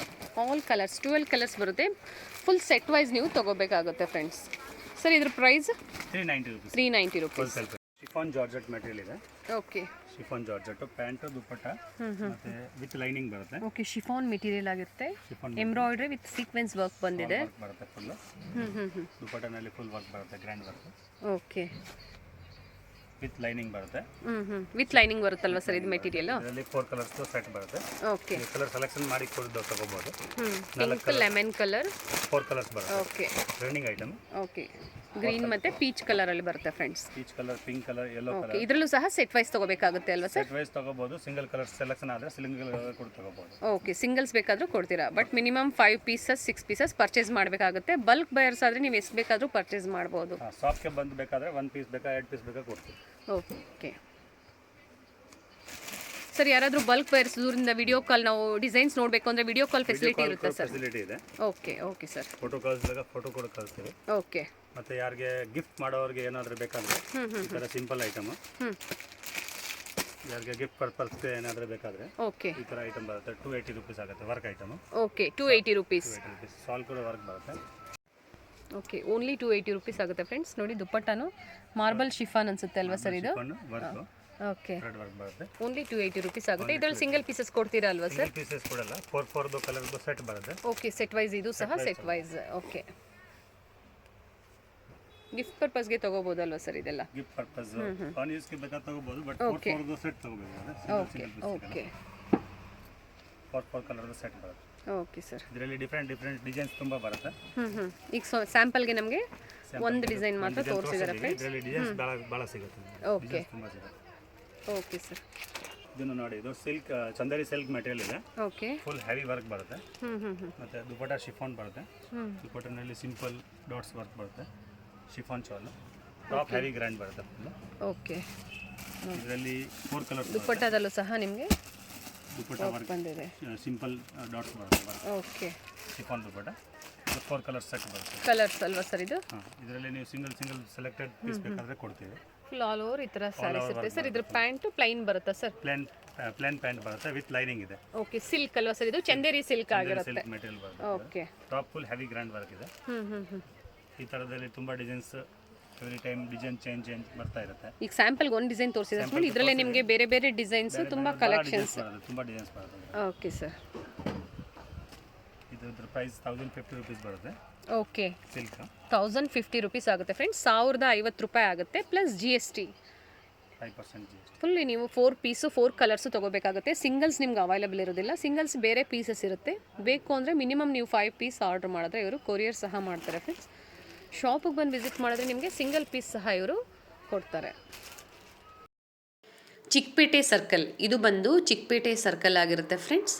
ಆಲ್ ಕಲರ್ಸ್ 12 ಕಲರ್ಸ್ ಬರುತ್ತೆ. ಫುಲ್ ಸೆಟ್ ವೈಸ್ ನೀವು ತೊಗೋಬೇಕಾಗುತ್ತೆ ಫ್ರೆಂಡ್ಸ್. ಸರ್ ಇದ್ರ price 390 rupees. 390 rupees. Chiffon georgette material ಇದೆ. Okay chiffon georgette pant dupatta ಮತ್ತೆ ವಿತ್ ಲೈನಿಂಗ್ ಬರುತ್ತೆ. ಓಕೆ ಶಿಫಾನ್ ಮೆಟೀರಿಯಲ್ ಆಗಿರುತ್ತೆ. ಎಂಬ್ರಾಯ್ಡ್ರಿ ವಿತ್ ಸೀಕ್ವೆನ್ಸ್ ವರ್ಕ್ ಬಂದಿದೆ. ಬರುತ್ತೆ ಫುಲ್. ದುಪಟ್ಟನಲ್ಲಿ ಫುಲ್ ವರ್ಕ್ ಬರುತ್ತೆ, grand work. Okay with lining ಬರುತ್ತೆ. ವಿತ್ ಲೈನಿಂಗ್ ಬರುತ್ತಲ್ವಾ ಸರ್ ಇದು ಮೆಟೀರಿಯಲ್? ಇದರಲ್ಲಿ 4 ಕಲರ್ಸ್ ಸೆಟ್ ಬರುತ್ತೆ. ಓಕೆ ಕಲರ್ ಸೆಲೆಕ್ಷನ್ ಮಾಡಿ ಕೊಡೋದು ತಗೋಬಹುದು. ಪಿಂಕ್ ಲೆಮನ್ ಕಲರ್ 4 ಕಲರ್ಸ್ ಬರುತ್ತೆ. Okay trending item. Okay green ಮತ್ತು ಪೀಚ್ ಕಲರಲ್ಲಿ ಬರುತ್ತೆ friends. Peach colour, pink colour, yellow okay, colour. ಇದರಲ್ಲೂ ಸಹ ಸೆಟ್ ವೈಸ್ ತೊಗೋಬೇಕಾಗುತ್ತೆ ಅಲ್ವಾ ಸರ್? ಸೆಟ್ ವೈಸ್ ತೊಗೋಬೋದು. ಸಿಂಗಲ್ ಕಲರ್ ಸೆಲೆಕ್ಷನ್ ಆದರೆ ಸಿಂಗಲ್ ಕಲರ್ ಕೂಡ ತೊಗೋಬೋದು. ಓಕೆ, ಸಿಂಗಲ್ಸ್ ಬೇಕಾದರೂ ಕೊಡ್ತೀರಾ, but minimum 5 pieces 6 pieces purchase ಮಾಡಬೇಕಾಗುತ್ತೆ. ಬಲ್ಕ್ ಬಯರ್ಸ್ ಆದರೆ ನೀವು ಎಷ್ಟು ಬೇಕಾದರೂ ಪರ್ಚೇಸ್ ಮಾಡ್ಬೋದು. ಶಾಪ್ಗೆ ಬಂದು ಬೇಕಾದರೆ 1 ಪೀಸ್ ಬೇಕಾ 2 ಪೀಸ್ ಬೇಕಾ ಕೊಡ್ತೀವಿ. ಓಕೆ ಸರ್, ಯಾರಾದರೂ ಬಲ್ಕ್ ಬಯರ್ಸ್ ದೂರಿಂದ ವಿಡಿಯೋ ಕಾಲ್ ನಾವು ಡಿಸೈನ್ಸ್ ನೋಡಬೇಕು ಅಂದರೆ ವಿಡಿಯೋ ಕಾಲ್ ಫೆಸಿಲಿಟಿ ಇರುತ್ತೆ ಸರ್? ಫೆಸಿಲಿಟಿ ಇದೆ. Okay sir. ಫೋಟೋ ಕಳಿಸಿದಾಗ ಫೋಟೋ ಕೂಡ ಕಳಿಸ್ತೀವಿ. ಓಕೆ. ಮತ್ತು ಯಾರಿಗೆ ಗಿಫ್ಟ್ ಮಾಡೋರಿಗೆ ಏನಾದರೂ ಬೇಕಾದರೆ ಈ ಥರ ಸಿಂಪಲ್ ಐಟಮು. ಯಾರಿಗೆ ಗಿಫ್ಟ್ ಪರ್ಪಸ್ಗೆ ಏನಾದರೂ ಬೇಕಾದರೆ ಓಕೆ, ಈ ಥರ ಐಟಮ್ ಬರುತ್ತೆ. 280 ರುಪೀಸ್ ಆಗುತ್ತೆ ವರ್ಕ್ ಐಟಮು. Okay, 280 rupees. ಸಾಲ್ ಕೂಡ ವರ್ಕ್ ಬರುತ್ತೆ. ಓಕೆ, ಓನ್ಲಿ 280 ರುಪೀಸ್ ಆಗುತ್ತೆ ಫ್ರೆಂಡ್ಸ್. ನೋಡಿ, ದುಪ್ಪಟ್ಟನು ಮಾರ್ಬಲ್ ಶಿಫಾನ್ ಅನ್ಸುತ್ತೆ ಅಲ್ವಾ ಸರ್ ಇದು? ವರ್ಕು ಓಕೆ, ಥ್ರೆಡ್ ವರ್ಕ್ ಬರುತ್ತೆ. ಓನ್ಲಿ 280 ರುಪೀಸ್ ಆಗುತ್ತೆ. ಇದರಲ್ಲಿ ಸಿಂಗಲ್ ಪೀಸಸ್ ಕೊಡ್ತೀರಾ ಅಲ್ವಾ ಸರ್? ಸಿಂಗಲ್ ಪೀಸಸ್ ಕೊಡಲ್ಲ, 4 ಕಲರ್ದು ಸೆಟ್ ಬರುತ್ತೆ. ಓಕೆ, ಸೆಟ್ ವೈಸ್ ಇದು ಸಹ ಸೆಟ್ ವೈಸ್. ಓಕೆ, ಗಿಫ್ಟ್ ಪರ್ಪಸ್ಗೆ ತಗೋಬೋದಲ್ವಾ ಸರ್ ಇದೆಲ್ಲ? ಗಿಫ್ಟ್ ಪರ್ಪಸ್ ಆನ್ ಯೂಸ್ಗೆ ಬೇಕಾದ್ರೆ ತಗೋಬಹುದು, ಬಟ್ 4 ಸೆಟ್ ತಗೋಬೇಕು. ಓಕೆ ಓಕೆ 4 ಕಲರ್ದು ಸೆಟ್ ಬರುತ್ತೆ. Okay sir. ಇದರಲ್ಲಿ ಡಿಫ್ರೆಂಟ್ ಡಿಸೈನ್ಸ್ ತುಂಬ ಬರುತ್ತೆ. ಈಗ ಸ್ಯಾಂಪಲ್ಗೆ ನಮಗೆ ಒಂದು ಡಿಸೈನ್ ಮಾತ್ರ ತೋರಿಸಿದ್ದಾರೆ ಫ್ರೆಂಡ್ಸ್. ಇದರಲ್ಲಿ ಡಿಸೈನ್ಸ್ ಭಾಳ ಸಿಗುತ್ತೆ. ಓಕೆ, ತುಂಬ ಸಿಗುತ್ತೆ. Okay sir. ಇದನ್ನು ನೋಡಿ, ಇದು ಸಿಲ್ಕ್, ಚಂದೇರಿ ಸಿಲ್ಕ್ ಮೆಟೀರಿಯಲ್ ಇದೆ. ಓಕೆ, ಫುಲ್ ಹೆವಿ ವರ್ಕ್ ಬರುತ್ತೆ. ಮತ್ತು ದುಪಟ್ಟ ಶಿಫಾನ್ ಬರುತ್ತೆ. ದುಪಟ್ಟನಲ್ಲಿ ಸಿಂಪಲ್ ಡಾಟ್ಸ್ ವರ್ಕ್ ಬರುತ್ತೆ. ಶಿಫಾನ್ ಚಾಲು ಟಾಪ್ ಹೆವಿ ಗ್ರ್ಯಾಂಡ್ ಬರುತ್ತೆ ಫುಲ್ಲು. ಓಕೆ, ಇದರಲ್ಲಿ 4 ಕಲರ್ ದುಪ್ಪಟ್ಟದಲ್ಲೂ ಸಹ ನಿಮಗೆ ದುಪಟ್ಟ ವರ್ಕ್ ಬಂದಿದೆ. ಸಿಂಪಲ್ ಡಾಟ್ಸ್ ಬರುತ್ತೆ. Okay, chiffon dupatta. ಇದು 4 ಕಲರ್ ಸೆಟ್ ಬರುತ್ತೆ. ಕಲರ್ಸ್ ಅಲ್ವಾ ಸರ್ ಇದು? ಇದರಲ್ಲಿ ನೀವು ಸಿಂಗಲ್ ಸೆಲೆಕ್ಟೆಡ್ ಪೀಸ್ ಬೇಕಾದರೆ ಕೊಡ್ತೀವಿ. ಫುಲ್ ಆಲ್ ಓವರ್ ಈ ಥರ ಸ್ಯಾರೀಸ್ ಇರುತ್ತೆ ಸರ್. ಇದ್ರ ಪ್ಯಾಂಟು ಪ್ಲೈನ್ ಬರುತ್ತಾ ಸರ್? ಪ್ಲೇನ್ ಪ್ಯಾಂಟ್ ಬರುತ್ತೆ ವಿತ್ ಲೈನಿಂಗ್ ಇದೆ. ಓಕೆ, ಸಿಲ್ಕ್ ಅಲ್ವಾ ಸರ್ ಇದು? ಚಂದೇರಿ ಸಿಲ್ಕ್ ಆಗಿರುತ್ತೆ. ಸಿಲ್ಕ್ ಮೆಟೀರಿಯಲ್ ಬರುತ್ತೆ. Okay, top full heavy grand work ಇದೆ. ಈ ಥರದಲ್ಲಿ ತುಂಬ designs, every time design change ಬರ್ತಾ ಇರುತ್ತೆ. ಈಗ ಸ್ಯಾಂಪಲ್ಗೆ ಒಂದು ಡಿಸೈನ್ ತೋರಿಸಿದ್ರೆ ಇದರಲ್ಲೇ ನಿಮಗೆ ಬೇರೆ ಬೇರೆ ಡಿಸೈನ್ಸ್ ತುಂಬ ಕಲೆಕ್ಷನ್ಸ್. ತುಂಬ ಡಿಸೈನ್ಸ್ ಬರುತ್ತೆ. Okay sir. ಇದ್ರ ಪ್ರೈಸ್ 1050 ರುಪೀಸ್ ಬರುತ್ತೆ. ಓಕೆ, ಸಿಲ್ಕ್ 1050 ರುಪೀಸ್ ಆಗುತ್ತೆ ಫ್ರೆಂಡ್ಸ್. 1050 ರೂಪಾಯಿ ಆಗುತ್ತೆ ಪ್ಲಸ್ GST. 5% GST. ಫುಲ್ಲಿ ನೀವು 4 ಪೀಸು 4 ಕಲರ್ಸು ತೊಗೋಬೇಕಾಗುತ್ತೆ. ಸಿಂಗಲ್ಸ್ ನಿಮ್ಗೆ ಅವೈಲಬಲ್ ಇರೋದಿಲ್ಲ. ಸಿಂಗಲ್ಸ್ ಬೇರೆ ಪೀಸಸ್ ಇರುತ್ತೆ. ಬೇಕು ಅಂದರೆ ಮಿನಿಮಮ್ ನೀವು 5 ಪೀಸ್ ಆರ್ಡರ್ ಮಾಡಿದ್ರೆ ಇವರು ಕೊರಿಯರ್ ಸಹ ಮಾಡ್ತಾರೆ ಫ್ರೆಂಡ್ಸ್. ಶಾಪಿಗೆ ಬಂದು ವಿಸಿಟ್ ಮಾಡಿದ್ರೆ ನಿಮಗೆ ಸಿಂಗಲ್ ಪೀಸ್ ಸಹ ಇವರು ಕೊಡ್ತಾರೆ. ಚಿಕ್ಕಪೇಟೆ ಸರ್ಕಲ್, ಇದು ಬಂದು ಚಿಕ್ಕಪೇಟೆ ಸರ್ಕಲ್ ಆಗಿರುತ್ತೆ ಫ್ರೆಂಡ್ಸ್.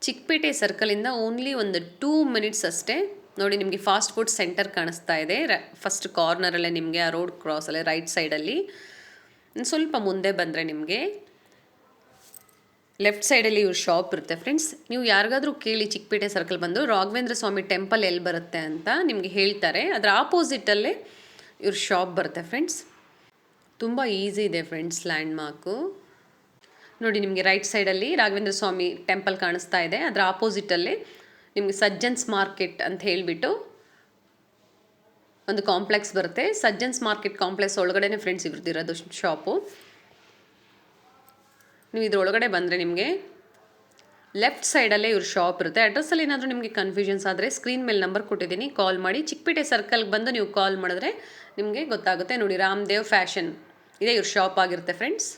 ಚಿಕ್ಕಪೇಟೆ ಸರ್ಕಲಿಂದ ಓನ್ಲಿ ಒಂದು 2 ಮಿನಿಟ್ಸ್ ಅಷ್ಟೇ. ನೋಡಿ, ನಿಮಗೆ ಫಾಸ್ಟ್ ಫುಡ್ ಸೆಂಟರ್ ಕಾಣಿಸ್ತಾ ಇದೆ. ಫಸ್ಟ್ ಕಾರ್ನರಲ್ಲೇ ನಿಮಗೆ ಆ ರೋಡ್ ಕ್ರಾಸಲ್ಲೇ ರೈಟ್ ಸೈಡಲ್ಲಿ ಸ್ವಲ್ಪ ಮುಂದೆ ಬಂದರೆ ನಿಮಗೆ ಲೆಫ್ಟ್ ಸೈಡಲ್ಲಿ ಇವ್ರ ಶಾಪ್ ಇರುತ್ತೆ ಫ್ರೆಂಡ್ಸ್. ನೀವು ಯಾರಿಗಾದರೂ ಕೇಳಿ ಚಿಕ್ಕಪೇಟೆ ಸರ್ಕಲ್ ಬಂದು ರಾಘವೇಂದ್ರ ಸ್ವಾಮಿ ಟೆಂಪಲ್ ಎಲ್ಲಿ ಬರುತ್ತೆ ಅಂತ ನಿಮಗೆ ಹೇಳ್ತಾರೆ. ಅದರ ಆಪೋಸಿಟಲ್ಲೇ ಇವ್ರ ಶಾಪ್ ಬರುತ್ತೆ ಫ್ರೆಂಡ್ಸ್. ತುಂಬ ಈಸಿ ಇದೆ ಫ್ರೆಂಡ್ಸ್ ಲ್ಯಾಂಡ್ ಮಾರ್ಕು. ನೋಡಿ, ನಿಮಗೆ ರೈಟ್ ಸೈಡಲ್ಲಿ ರಾಘವೇಂದ್ರ ಸ್ವಾಮಿ ಟೆಂಪಲ್ ಕಾಣಿಸ್ತಾ ಇದೆ. ಅದರ ಆಪೋಸಿಟಲ್ಲೇ ನಿಮಗೆ ಸಜ್ಜನ್ಸ್ ಮಾರ್ಕೆಟ್ ಅಂತ ಹೇಳಿಬಿಟ್ಟು ಒಂದು ಕಾಂಪ್ಲೆಕ್ಸ್ ಬರುತ್ತೆ. ಸಜ್ಜನ್ಸ್ ಮಾರ್ಕೆಟ್ ಕಾಂಪ್ಲೆಕ್ಸ್ ಒಳಗಡೆನೇ ಫ್ರೆಂಡ್ಸ್ ಇವ್ರದ್ದಿರೋದು ಶಾಪು. ನೀವು ಇದ್ರೊಳಗಡೆ ಬಂದರೆ ನಿಮಗೆ ಲೆಫ್ಟ್ ಸೈಡಲ್ಲೇ ಇವ್ರ ಶಾಪ್ ಇರುತ್ತೆ. ಅಡ್ರೆಸ್ಸಲ್ಲಿ ಏನಾದರೂ ನಿಮಗೆ ಕನ್ಫ್ಯೂಷನ್ಸ್ ಆದರೆ ಸ್ಕ್ರೀನ್ ಮೇಲೆ ನಂಬರ್ ಕೊಟ್ಟಿದ್ದೀನಿ, ಕಾಲ್ ಮಾಡಿ. ಚಿಕ್ಕಪೇಟೆ ಸರ್ಕಲ್ಗೆ ಬಂದು ನೀವು ಕಾಲ್ ಮಾಡಿದ್ರೆ ನಿಮಗೆ ಗೊತ್ತಾಗುತ್ತೆ. ನೋಡಿ, ರಾಮದೇವ್ ಫ್ಯಾಷನ್ ಇದೇ ಇವ್ರ ಶಾಪ್ ಆಗಿರುತ್ತೆ ಫ್ರೆಂಡ್ಸ್.